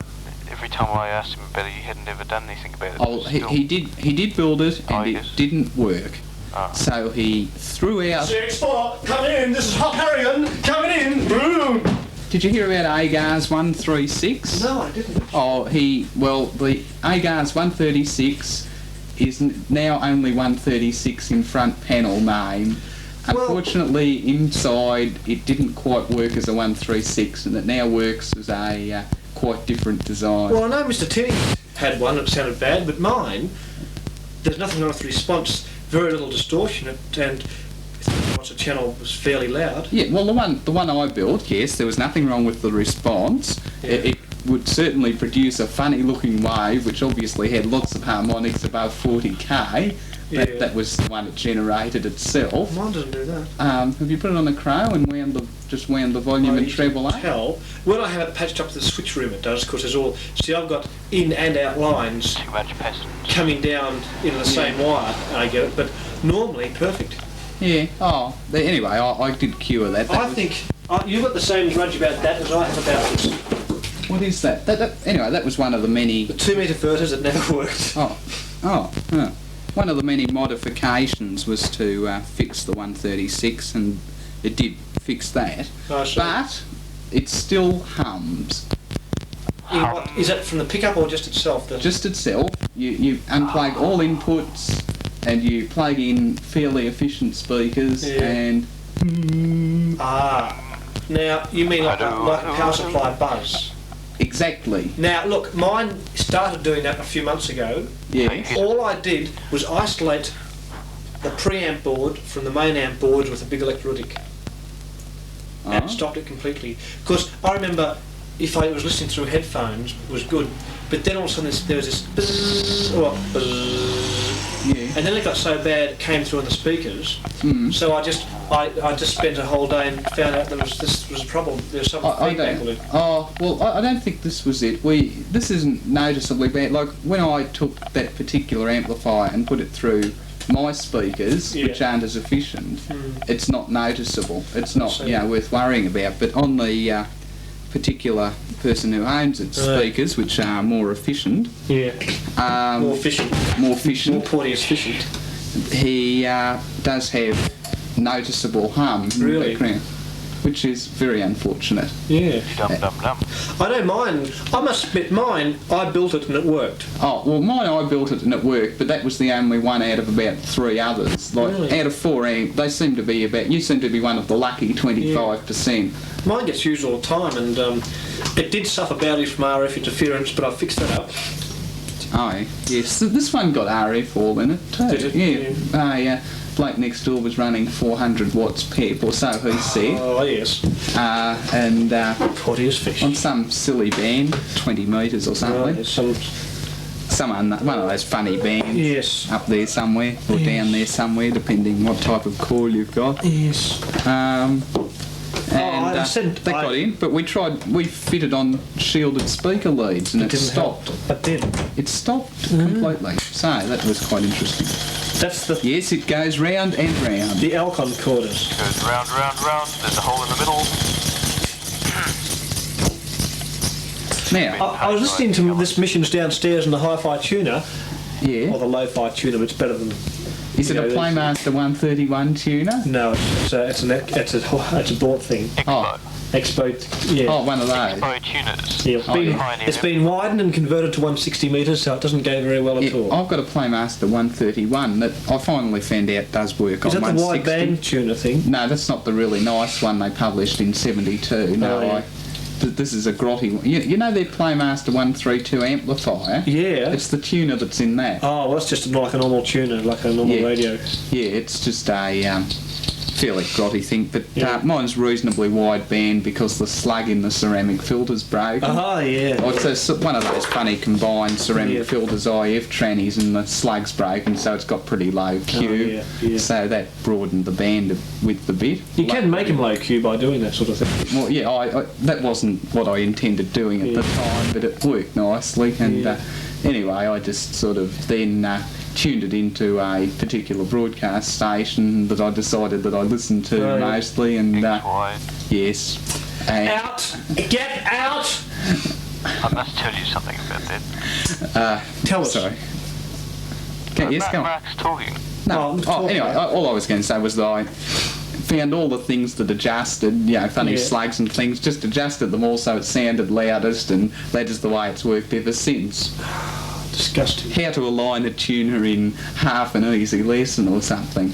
every time I asked him about it, he hadn't ever done anything about it. Oh, he did build it and it didn't work. Oh. So he threw out... 6-4, coming in, this is Hop Harrigan, coming in, boom! Did you hear about Agar's 136? No, I didn't. Oh, the Agar's 136 is now only 136 in front panel name. Unfortunately, inside it didn't quite work as a 136, and it now works as a quite different design. Well, I know Mr. Tinney had one that sounded bad, but mine, there's nothing wrong with the response, very little distortion, and response of channel was fairly loud. Yeah, well, the one I built, yes, there was nothing wrong with the response. Yeah. It would certainly produce a funny-looking wave, which obviously had lots of harmonics above 40k. Yeah. That was the one that generated itself. Mine doesn't do that. Have you put it on the crow and just wound the volume and treble up? Tell. When I have it patched up to the switch room, it does, because there's all... See, I've got in and out lines Too much capacitance. coming down in the same wire, and I get it, but normally perfect. Yeah. Oh, anyway, I did cure that. I think you've got the same grudge about that as I have about this. What is that? Anyway, that was one of the many... The 2 metre filters that never worked. Oh. One of the many modifications was to fix the 136, and it did fix that. Oh, so But it still hums. is that from the pickup or just itself? Just itself. You unplug all inputs, and you plug in fairly efficient speakers, and... Now, you mean like a power supply buzz? Exactly. Now, look, mine started doing that a few months ago. Yeah. All I did was isolate the preamp board from the main amp board with a big electrolytic. And it stopped it completely. Because I remember if I was listening through headphones, it was good. But then all of a sudden there was this buzz, or buzz, and then it got so bad it came through on the speakers. So I just spent a whole day and found out this was a problem. There was some feedback on it. Oh, well, I don't think this was it. This isn't noticeably bad. Like, when I took that particular amplifier and put it through my speakers, which aren't as efficient, it's not noticeable. It's not, worth worrying about. But on the particular person who owns its speakers, which are more efficient, more efficient, more porty efficient, he does have noticeable hum in the background, which is very unfortunate. Yeah. Dum. I know mine. I must admit, mine. I built it and it worked. Oh well, mine I built it and it worked, but that was the only one out of about 3 others. Like out of 4 amp, they seem to be about. You seem to be one of the lucky 25%. Mine gets used all the time, and it did suffer badly from RF interference, but I fixed that up. Oh yes, this one got RF all in it too. Did it? Yeah. Bloke next door was running 400 watts PEP, or so he said. Oh yes. And potty as fish. On some silly band, 20 metres or something. One of those funny bands. Yes. Up there somewhere, or down there somewhere, depending what type of coil you've got. Yes. That got in, but we fitted on shielded speaker leads, and it stopped. It did. It stopped completely. So that was quite interesting. That's the... Yes, it goes round and round. The Alcon quarters. Goes round. There's a hole in the middle. Now, I was listening to this Missions downstairs in the hi-fi tuner. Yeah. Or the lo-fi tuner, but it's better than... Is it a Playmaster 131 tuner? No, it's a bought thing. Expo, yeah. Oh, one of those. Expo tuners. Yeah, it's been widened and converted to 160 metres, so it doesn't go very well at all. I've got a Playmaster 131 that I finally found out does work on 160. Is that the wide band tuner thing? No, that's not the really nice one they published in 72. No, this is a grotty one. You know their Playmaster 132 amplifier? Yeah. It's the tuner that's in that. Oh, well, it's just like a normal tuner, like a normal radio. Yeah, it's just a fairly grotty thing, but mine's reasonably wide band because the slug in the ceramic filter's broken. Oh, yeah. Oh, it's one of those funny combined ceramic filters IF trannies, and the slug's broken, so it's got pretty low Q. So that broadened the band width a bit. You can make them low Q by doing that sort of thing. Well, yeah, that wasn't what I intended doing at the time, but it worked nicely. And anyway, I just sort of then tuned it into a particular broadcast station that I decided that I listened to mostly, and yes. Out! Get out! I must tell you something about that. Tell us. Sorry. Yes, go on. Mark's talking. No. Anyway, all I was going to say was that I found all the things that adjusted, funny slugs and things, just adjusted them all so it sounded loudest, and that is the way it's worked ever since. Disgusting. How to align a tuner in half an easy lesson or something.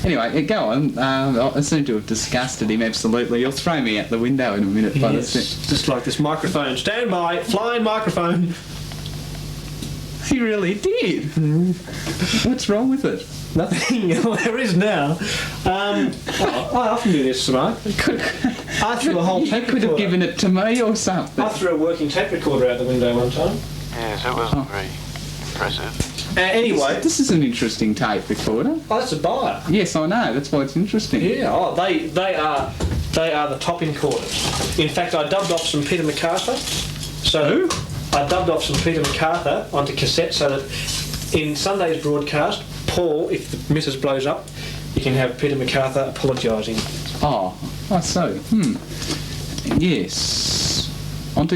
Anyway, go on. I seem to have disgusted him absolutely. You'll throw me out the window in a minute. Yes, just like this microphone. Stand by, flying microphone. He really did. What's wrong with it? Nothing. There is now. I often do this, Mark. I threw a whole You tape could have recorder. given it to me or something. I threw a working tape recorder out the window one time. Yes, it wasn't very impressive. Anyway, This is an interesting tape recorder. oh, that's a buyer. Yes, I know. That's why it's interesting. Yeah, they are the top encoders. In fact, I dubbed off some Peter MacArthur. So I dubbed off some Peter MacArthur onto cassette so that in Sunday's broadcast, Paul, if the missus blows up, you can have Peter MacArthur apologising. Oh, I see. Yes. Onto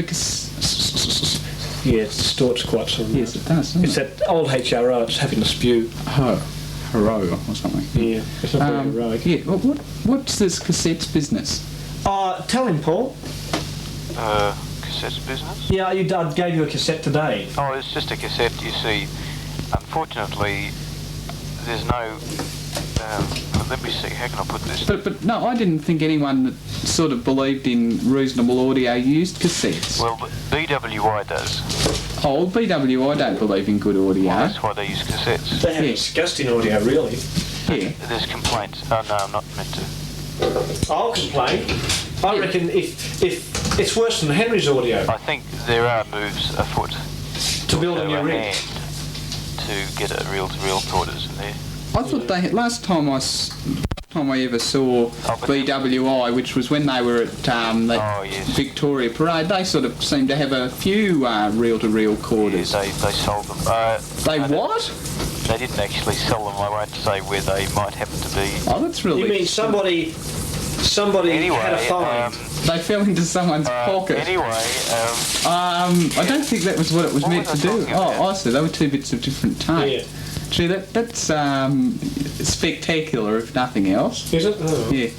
Yeah, it distorts quite some. Yes, it does. Doesn't It's it? that old HRO, it's having to spew. Hero or something. Yeah, it's not very heroic. Yeah. What's this cassettes business? Tell him, Paul. Cassettes business? Yeah, I gave you a cassette today. Oh, it's just a cassette, you see. Unfortunately, there's no... let me see, how can I put this? But no, I didn't think anyone that sort of believed in reasonable audio used cassettes. Well, BWI does. Oh, BWI don't believe in good audio. Well, that's why they use cassettes. They have Yeah. disgusting audio, really. Yeah. There's complaints. Oh, no, I'm not meant to. I'll complain. I reckon if it's worse than Henry's audio. I think there are moves afoot To build a new rig. hand to get a reel-to-reel recorders in there. I thought they had, last time I ever saw BWI, which was when they were at that yes. Victoria Parade, they sort of seemed to have a few reel-to-reel recorders. They sold them. They no, what? They didn't actually sell them. I won't say where they might happen to be. Oh, that's really... You mean somebody Anyway, had a find? They fell into someone's pocket. Anyway, I don't think that was what it was What meant was to I do. talking Oh, about? I see. They were two bits of different tape. Yeah. Gee, that's spectacular, if nothing else. Is it? Oh. Yeah.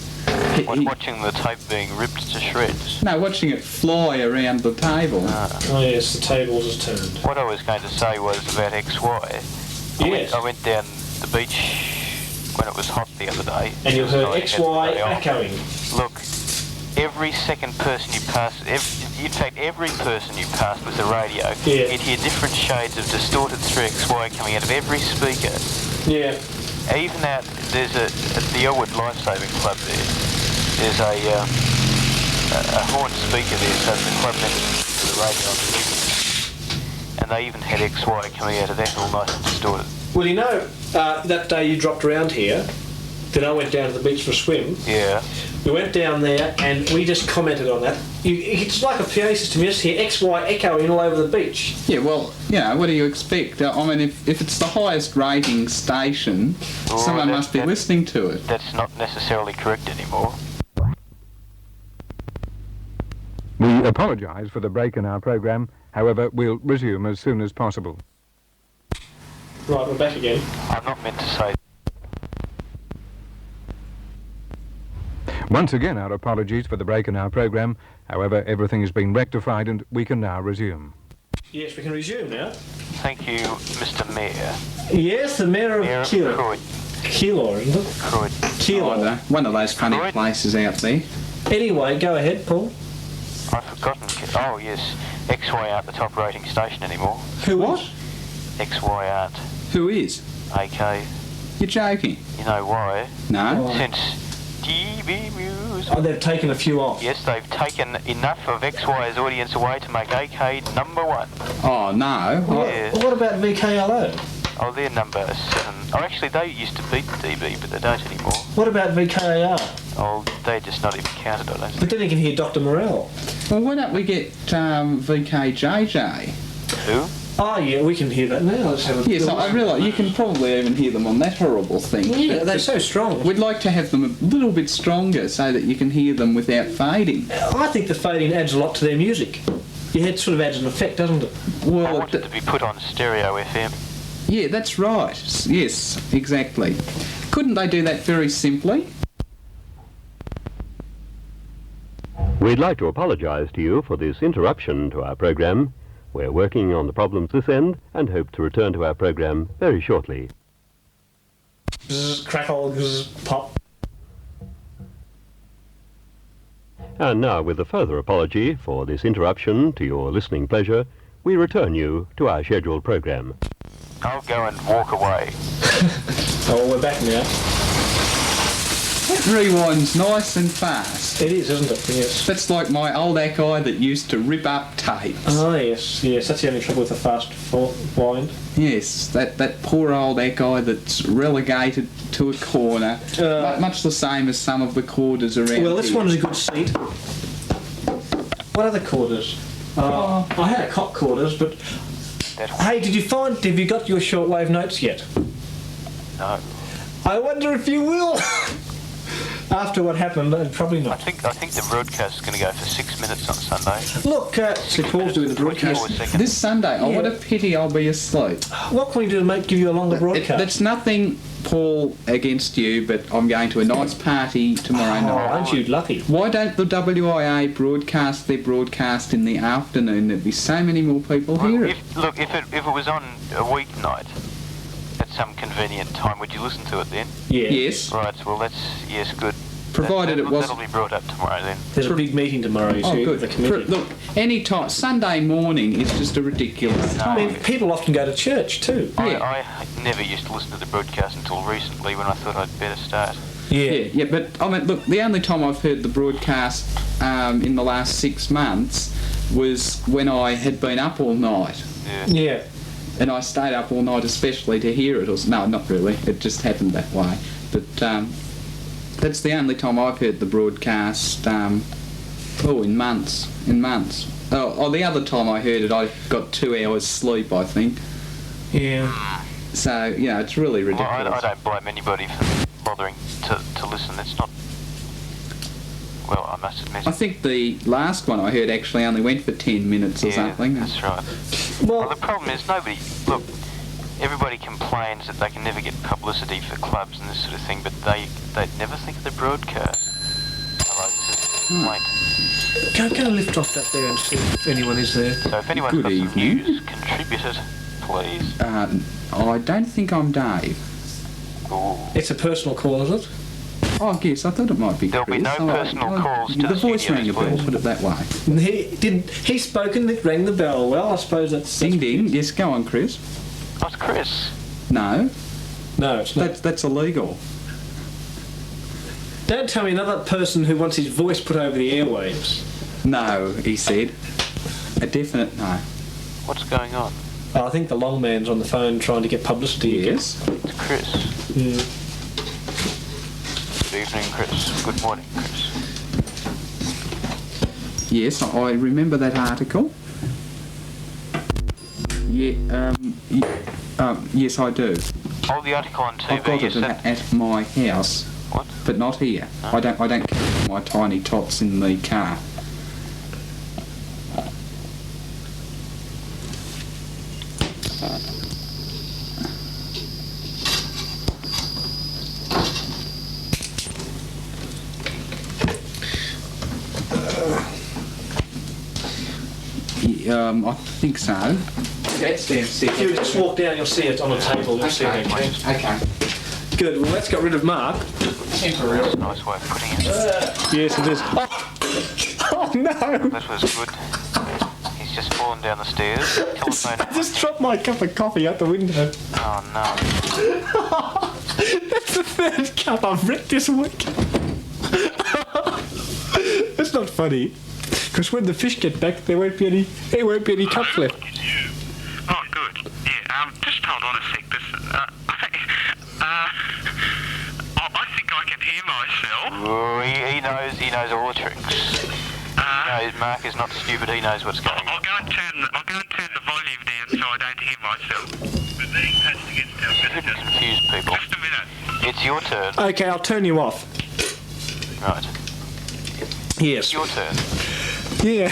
watching the tape being ripped to shreds. No, watching it fly around the table. Oh yes, the tables has turned. What I was going to say was about XY. Yes. I went down the beach when it was hot the other day. And you heard So I had XY the day off. echoing. Look, every second person you pass, in fact every person you pass with the radio, Yeah. you'd hear different shades of distorted 3XY coming out of every speaker. Yeah. Even out, there's at the Elwood Lifesaving Club there's a horn speaker there, so the club members to the radio on the weekend. And they even had XY coming out of that all nice and distorted. Well, you know, that day you dropped around here, then I went down to the beach for a swim. Yeah. We went down there and we just commented on that. It's like a PA system. You just hear XY echoing all over the beach. Yeah, well, you know, what do you expect? I mean, if it's the highest rating station, Oh, someone that- must be that- listening to it. That's not necessarily correct anymore. We apologise for the break in our programme. However, we'll resume as soon as possible. Right, we're back again. I'm not meant to say. Once again, our apologies for the break in our programme. However, everything has been rectified and we can now resume. Yes, we can resume now. Thank you, Mr. Mayor. Yes, the mayor Mayor of of Keilor. Croydon. Keilor, isn't it? Croydon. Keilor. One of those funny Croydon. places out there. Anyway, go ahead, Paul. I've forgotten. Oh, yes. XY aren't the top rating station anymore. Who What? XY aren't. Who is? AK. You're joking? You know why? No? Why? Since TV Music. Oh, they've taken a few off. Yes, they've taken enough of XY's audience away to make AK number one. Oh, no. Yeah. Well, what about VKLO? Oh, they're number 7. Oh, actually, they used to beat DB, but they don't anymore. What about VKAR? Oh, they're just not even counted, I don't think. But then you can hear Dr. Morell. Well, why don't we get VKJJ? Who? Oh, yeah, we can hear that now. Let's have a Yes, little I listen. realise you can probably even hear them on that horrible thing. Yeah, But- they're so strong. We'd like to have them a little bit stronger so that you can hear them without fading. I think the fading adds a lot to their music. Yeah, it sort of adds an effect, doesn't it? I Well, want it to be put on stereo FM. yeah, that's right. Yes, exactly. Couldn't they do that very simply? We'd like to apologise to you for this interruption to our programme. We're working on the problems this end and hope to return to our programme very shortly. Bzz, crackle, bzz, pop. And now, with a further apology for this interruption to your listening pleasure, we return you to our scheduled programme. I'll go and walk away. Oh, we're back now. It rewinds nice and fast. It is, isn't it? Yes. That's like my old Akai that used to rip up tapes. Oh, yes. That's the only trouble with a fast wind. Yes, that poor old Akai that's relegated to a corner, much the same as some of the quarters around. Well, this here. one's a good seat. What other quarters? I had a cop quarters, but... Hey, have you got your shortwave notes yet? No. I wonder if you will. After what happened, probably not. I think the broadcast is going to go for 6 minutes on Sunday. Look, Paul's doing the broadcast. This Sunday, what a pity I'll be asleep. What can we do to give you a longer broadcast? That's nothing, Paul, against you, but I'm going to a nice party tomorrow night. Aren't you lucky? Why don't the WIA broadcast their broadcast in the afternoon? There'd be so many more people here. If it was on a weeknight at some convenient time, would you listen to it then? Yeah. Yes. Right, well yes, good. Provided it was... That'll be brought up tomorrow then. There's a big meeting tomorrow, you see, good. with the committee. Look, any time, Sunday morning is just a ridiculous time. I mean, people often go to church too. I never used to listen to the broadcast until recently when I thought I'd better start. Yeah, but I mean, look, the only time I've heard the broadcast in the last 6 months was when I had been up all night. Yeah. And I stayed up all night especially to hear it. No, not really. It just happened that way. But that's the only time I've heard the broadcast, in months. Oh, the other time I heard it, I got 2 hours sleep, I think. Yeah. So, it's really ridiculous. Well, I don't blame anybody for bothering to listen. It's not... Well, I must admit... I think the last one I heard actually only went for 10 minutes or something. That's right. Well, the problem is everybody complains that they can never get publicity for clubs and this sort of thing, but they'd never think of the broadcast. Hello, this is a complaint. Go lift off that there and see if anyone is there. So if anyone's got some news, contribute it, please. I don't think I'm Dave. Ooh. It's a personal call, is it? Oh, yes, I thought it might be There'll Chris. be no personal calls to the voice studios, rang a bell, please. put it that way. He spoke and it rang the bell. Well, I suppose that's... Ding ding. Yes, go on, Chris. Oh, it's Chris. No. No, it's not. That's illegal. Don't tell me another person who wants his voice put over the airwaves. No, he said. A definite no. What's going on? Oh, I think the long man's on the phone trying to get publicity. Yes. It's Chris. Good evening, Chris. Good morning, Chris. Yes, I remember that article. Yeah, yes, I do. Oh, the article on TV. I've got it at my house. What? But not here. No. I don't keep my tiny tots in the car. I think so. That's downstairs. If you just walk down, you'll see it on a table. You'll see it, Okay. Good. Well, let's get rid of Mark. Temporary. That's a nice way of putting it. Yes, it is. Oh no! That was good. He's just fallen down the stairs. Telephone. I just dropped my cup of coffee out the window. Oh no. That's the 3rd cup I've wrecked this week. That's not funny. Because when the fish get back, there won't be any cups left. Oh, good. Yeah, just hold on a sec. I think I can hear myself. Oh, he knows all the tricks. Mark is not stupid. He knows what's going on. I'll go and turn the volume down so I don't hear myself. You shouldn't confuse people. Just a minute. It's your turn. Okay, I'll turn you off. Right. Yes. It's your turn. Yeah.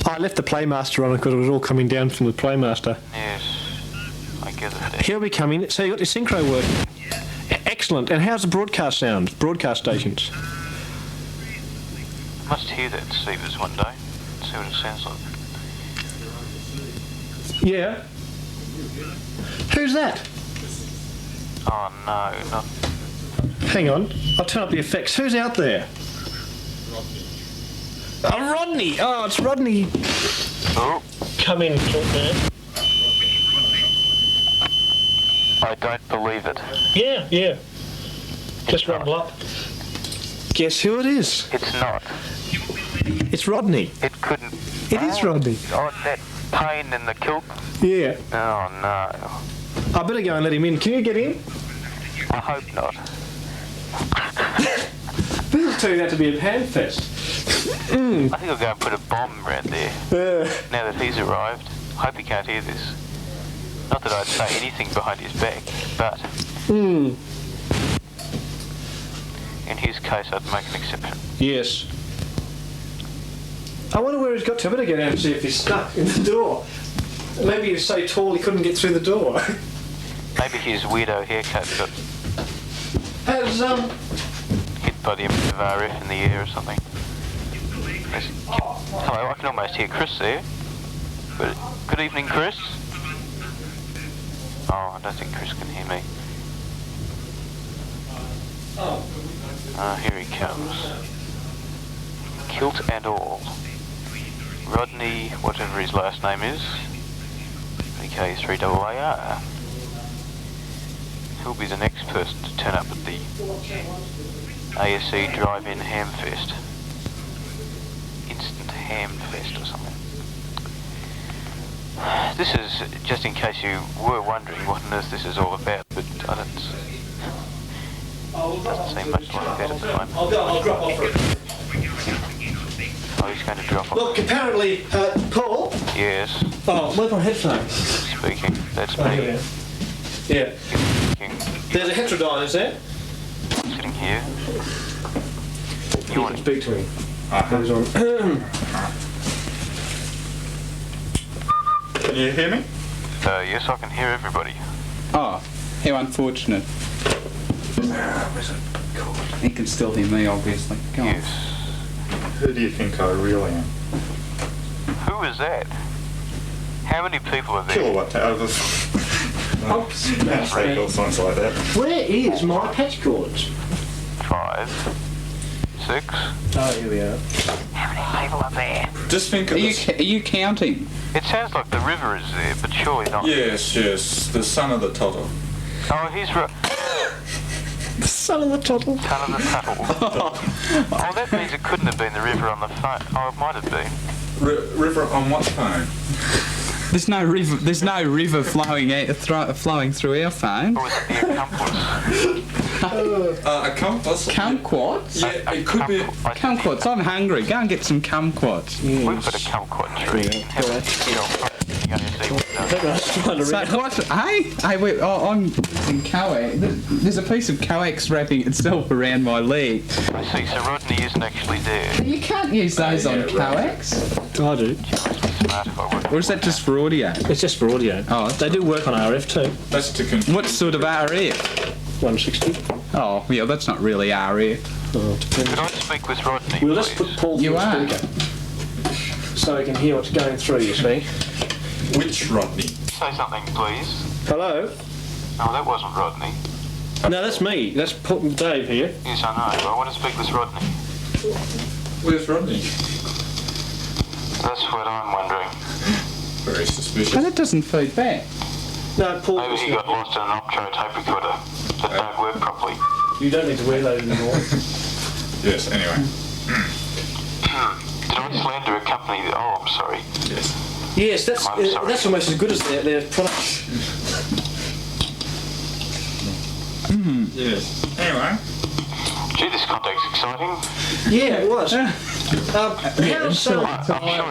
I left the Playmaster on because it was all coming down from the Playmaster. Yes. I get it. Here we come in. So you got your synchro working. Excellent. And how's the broadcast sound? Broadcast stations. I must hear that Stevens one day. See what it sounds like. Yeah. Who's that? Oh no, not. Hang on. I'll turn up the effects. Who's out there? Oh, Rodney! Oh, it's Rodney. Oh. Come in, talk there. I don't believe it. Yeah. Just rumble up. Guess who it is? It's not. It's Rodney. It couldn't. It is Rodney. Oh, that pain in the kilt. Yeah. Oh, no. I better go and let him in. Can you get in? I hope not. This is turning out to be a pan fest. I think I'll go and put a bomb around there. Now that he's arrived. Hope he can't hear this. Not that I'd say anything behind his back, but in his case I'd make an exception. Yes. I wonder where he's got to. I better go down and see if he's stuck in the door. Maybe he's so tall he couldn't get through the door. Maybe his weirdo haircut got Has, hit by the amount of RF in the air or something. Hello, I can almost hear Chris there. But, good evening, Chris. Oh, I don't think Chris can hear me. Here he comes. Kilt and all. Rodney, whatever his last name is. VK3AAR. He'll be the next person to turn up at the ASE Drive-In Hamfest. Instant Hamfest or something. This is, just in case you were wondering what on earth this is all about, but I don't doesn't seem much like that at the moment. I'll drop off for it. Oh, he's going to drop off. Look, apparently, Paul? Yes. Oh, where's my headphones? Speaking. That's me. Yeah. There's a heterodyne, is there? I'm sitting here. You want to speak to him? Can you hear me? Yes, I can hear everybody. Oh, how unfortunate. He can still hear me, obviously. Go on. Yes. Who do you think I really am? Who is that? How many people are there? Kilowatt towers. Oh, Rate or something like that. where is my patch cords? 5, 6. Oh, here we are. How many people are there? Just think of this. Are you counting? It sounds like the river is there, but surely not. Yes, the son of the Toto. Oh, he's right. The son of the Tuttle. Son of the Tuttle. Oh, that means it couldn't have been the river on the phone. Oh, it might have been. River on what phone? There's no river. There's no river flowing flowing through our phone. Or was it the accomplice? A compass? Kumquats? Yeah, it could be. Kumquats. I'm hungry. Go and get some kumquats. We've got a kumquat tree. So what? Hey, wait, I'm using coax. There's a piece of coax wrapping itself around my leg. I see. So Rodney isn't actually there. You can't use those on coax. I do. Smart if I would. Or is that just for audio? It's just for audio. Oh, They do work on RF too. That's to what sort of RF? 160. Oh, yeah, that's not really RF. Oh, depends. Could I speak with Rodney, We'll please? just put Paul You through are. the speaker. So he can hear what's going through, you see. Which Rodney? Say something, please. Hello? No, that wasn't Rodney. No, that's me. That's Dave here. Yes, I know. I want to speak with Rodney. Where's Rodney? That's what I'm wondering. Very suspicious. But it doesn't feed back. No, Paul. Maybe he got lost in an Optro tape recorder that don't work properly. You don't need to wear those anymore. Yes, anyway. Did I slander a company that... Oh, I'm sorry. Yes. Yes, that's I'm sorry. that's almost as good as their product. Yes. Anyway. Gee, this contact's exciting. Yeah, it was. How's I'm sure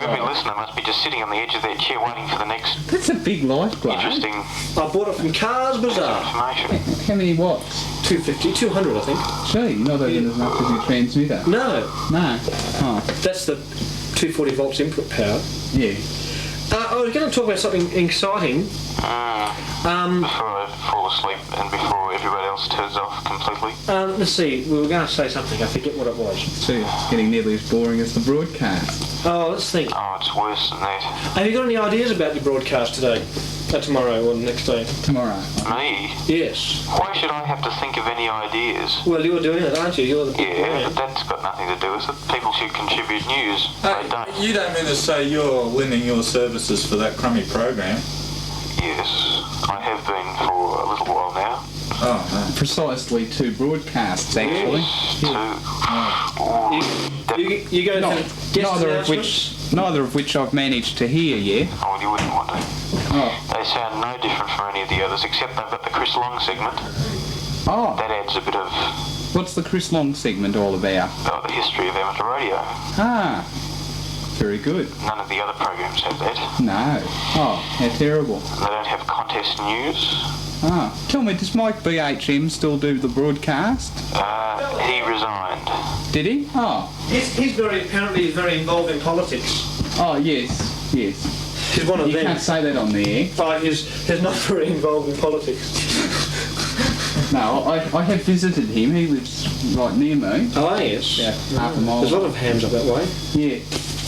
every listener must be just sitting on the edge of their chair waiting for the next That's a big light glow. interesting I bought it from Cars Bazaar. information. How many watts? 250, 200, I think. Gee, not even as much as your transmitter. No, No. Oh, that's the 240 volts input power. yeah. I was going to talk about something exciting. Before I fall asleep and before everybody else turns off completely. Let's see, we were going to say something. I forget what it was. Gee, it's getting nearly as boring as the broadcast. Oh, let's think. Oh, it's worse than that. Have you got any ideas about your broadcast today? Tomorrow or the next day? Tomorrow. Me? Yes. Why should I have to think of any ideas? Well, you're doing it, aren't you? You're the Yeah, but that's got nothing to do with it. People should contribute news. They don't. You don't mean to say you're lending your services for that crummy program? Yes, I have been for a little while precisely 2 broadcasts, actually. You going to guest Neither of which I've managed to hear yet. Oh, you wouldn't want to. Oh. They sound no different from any of the others, except they've got the Chris Long segment. Oh. That adds a bit of... What's the Chris Long segment all about? The history of amateur radio. Ah. Very good. None of the other programs have that. No. Oh, how terrible. They don't have contest news. Ah. Tell me, does Mike BHM still do the broadcast? He resigned. Did he? Oh. He's apparently very involved in politics. Oh, yes. Yes. He's one of them. You can't say that on the air. Oh, he's not very involved in politics. No, I have visited him. He lives right near me. Oh, yes. Yeah, half a mile. There's a lot of hams up that way. Yeah.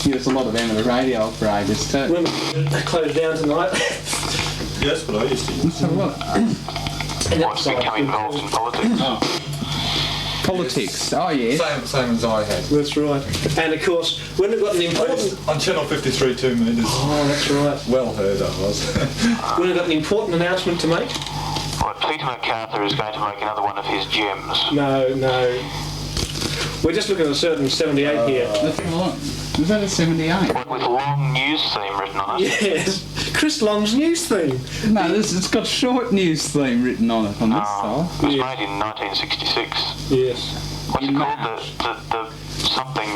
There's a lot of amateur radio operators too. Remember, they closed down tonight. Yes, but I used to. Let's have a look. What's become involved in politics? Oh. Politics. Oh, yes. Same as I had. That's right. And of course, when it got an important... On channel 53, 2 metres. Oh, that's right. Well heard, I was. When it got an important announcement to make? Well, Peter MacArthur is going to make another one of his gems. No. We're just looking at a certain 78 here. Let's have a look. Was that a 78? One with long news theme written on it. Yes. Chris Long's news theme. No, it's got short news theme written on it on this side. It was made in 1966. Yes. What's it called? The something...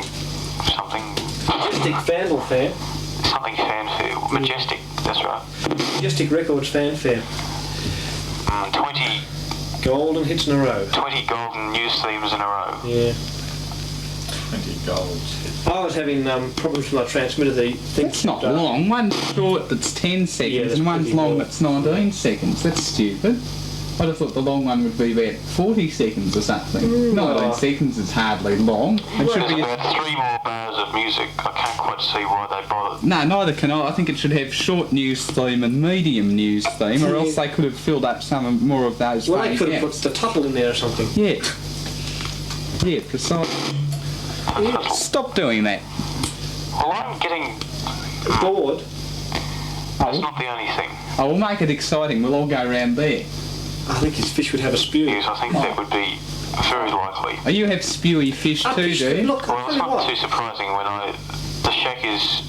Majestic Fanfare. Something fanfare. Majestic, that's right. Majestic Records Fanfare. 20 golden hits in a row. 20 golden news themes in a row. Yeah. 20 golds. I was having problems with my transmitter. The thing. That's not long. One's short that's 10 seconds and one's long that's 19 seconds. That's stupid. I'd have thought the long one would be about 40 seconds or something. 19 seconds is hardly long. It should There's be about 3 more bars of music. I can't quite see why they bothered. No, neither can I. I think it should have short news theme and medium news theme, or else they could have filled up some more of those. Well, they could have put the tuple in there or something. Yeah. Yeah, precisely. Yeah. Stop doing that. Well, I'm getting bored. That's not the only thing. Oh, we'll make it exciting. We'll all go round there. I think his fish would have a spew. Yes, I think that would be very likely. Oh, you have spewy fish too, do you? Look, well, it's not too surprising when the shack is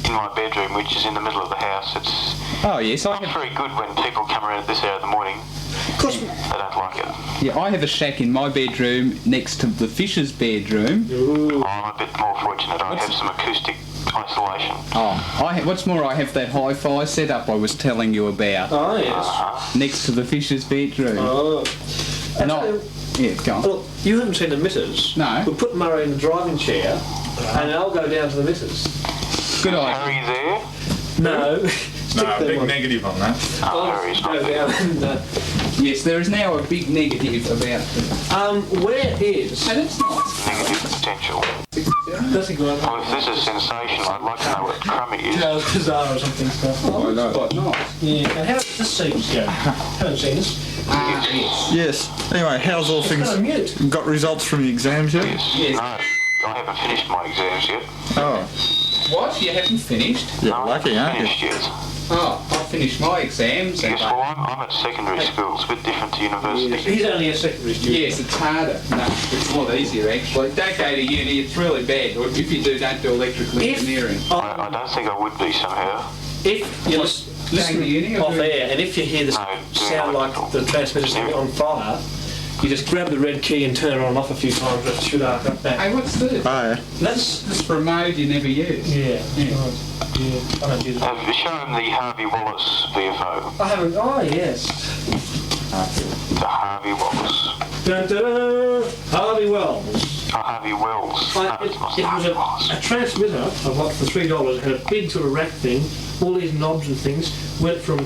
in my bedroom, which is in the middle of the house. It's not very good when people come around at this hour of the morning. Of course. They don't like it. Yeah, I have a shack in my bedroom next to the fish's bedroom. Ooh. I'm a bit more fortunate. I have some acoustic isolation. Oh, what's more, I have that hi-fi setup I was telling you about. Oh, yes. Next to the fish's bedroom. Oh. And yeah, go on. Look, you haven't seen the missus. No. We'll put Murray in the driving chair, and I'll go down to the missus. Good idea. Harry there? No. No, big negative on that. Harry's not there. Yes, there is now a big negative about it. Where is... Oh, that's nice. Negative potential. That's a good Well, if this is sensational, I'd like to know what crummy is. Charles Kazar or something stuff. Oh, that's quite nice. Yeah. And how does this seems go? Haven't seen this. Yes. Yes. Anyway, how's all things? Got results from your exams yet? Yes. No, I haven't finished my exams yet. Oh. What? You haven't finished? You're No, lucky, I aren't haven't you? finished yet. Oh, I've finished my exams. Yes, well, I'm at secondary school. It's a bit different to university. He's only a secondary student. Yes, it's harder. No, it's a lot easier actually. Don't go to uni, it's really bad. Or if you do, don't do electrical engineering. I don't think I would be somehow. If you listen to uni off air, and if you hear this sound like the transmitter's on fire, you just grab the red key and turn it on and off a few times. It should arc up back. Hey, what's this? Oh, That's for a mode you never use. Yeah. Right. Yeah. I don't use it. Have you shown the Harvey Wallace VFO? I haven't. Oh yes. The Harvey Wallace. Dun, dun, dun. Harvey Wells. Oh, Harvey Wells. It No, it's not was Harvey Wallace. a transmitter I bought for $3. It had a big sort of rack thing, all these knobs and things. Went from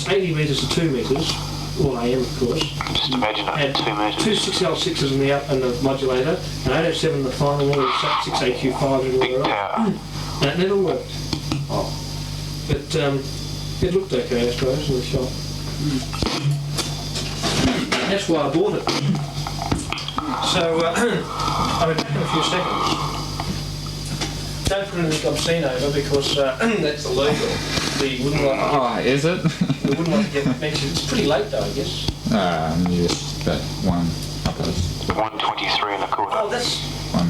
80 metres to 2 metres, all AM of course. Just imagine it, Had 2 metres. two 6L6s in the up and the modulator, and 807 in the final, all the 6AQ5s and all Big that. power. And it never worked. Oh. But it looked okay, I suppose, in the shop. That's why I bought it. So I'll be back in a few seconds. Don't put anything obscene over because that's illegal. The wooden light. Oh, is it? we wouldn't want to get mentioned. It's pretty late though, I guess. Yes, that one up us. 123 and a quarter. Oh, that's...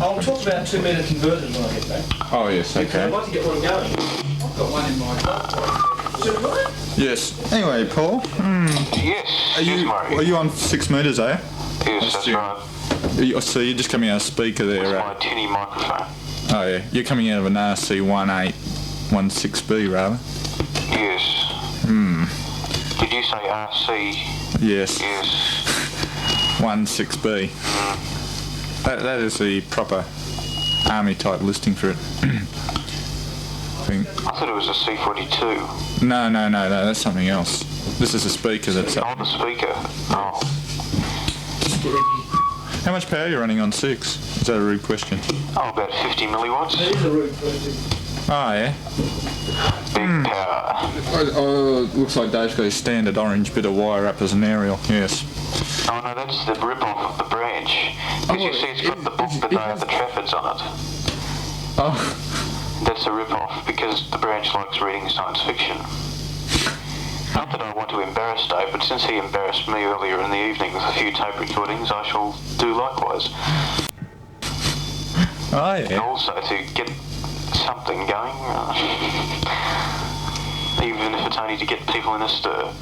I'll talk about 2 metre converters when I get back. Oh, yes, okay. I'd like to get one going. I've got one in my car. Is it right? Yes. Anyway, Paul. Yes, Are you on 6 metres, are you? Yes, that's right. So you're just coming out of speaker there, That's right? my tinny microphone. Oh, yeah. You're coming out of an RC1816B, rather. Yes. Did you say RC? Yes. Yes. 16B. That is the proper army type listing for it. I thought it was a C42. No, that's something else. This is a speaker that's up. Oh, the speaker. Oh. How much power are you running on 6? Is that a rude question? Oh, about 50 milliwatts. That is a rude question. Oh, yeah. Big power. Oh, looks like Dave's got his standard orange bit of wire up as an aerial, yes. Oh, no, that's the rip-off of the branch. Because you see it's got the book that they have the Traffords on it. Oh. That's a rip-off because the branch likes reading science fiction. Not that I want to embarrass Dave, but since he embarrassed me earlier in the evening with a few tape recordings, I shall do likewise. Oh, yeah. And also to get something going, even if it's only to get people in a stir.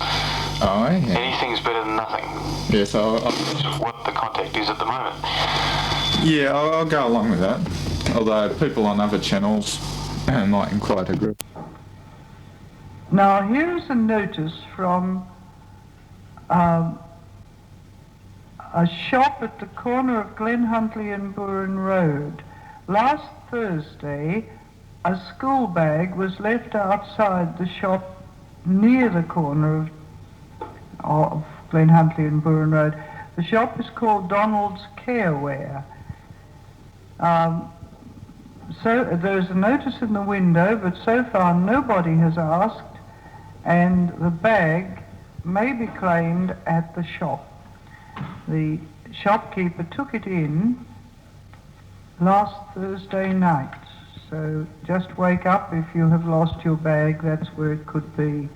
Oh, yeah. Anything's better than nothing. Yes, Which is what the contact is at the moment. Yeah, I'll go along with that. Although people on other channels mightn't quite agree. Now here's a notice from a shop at the corner of Glen Huntly and Burren Road. Last Thursday, a school bag was left outside the shop near the corner of Glen Huntly and Burren Road. The shop is called Donald's Careware. So there's a notice in the window, but so far nobody has asked, and the bag may be claimed at the shop. The shopkeeper took it in last Thursday night, so just wake up if you have lost your bag, that's where it could be.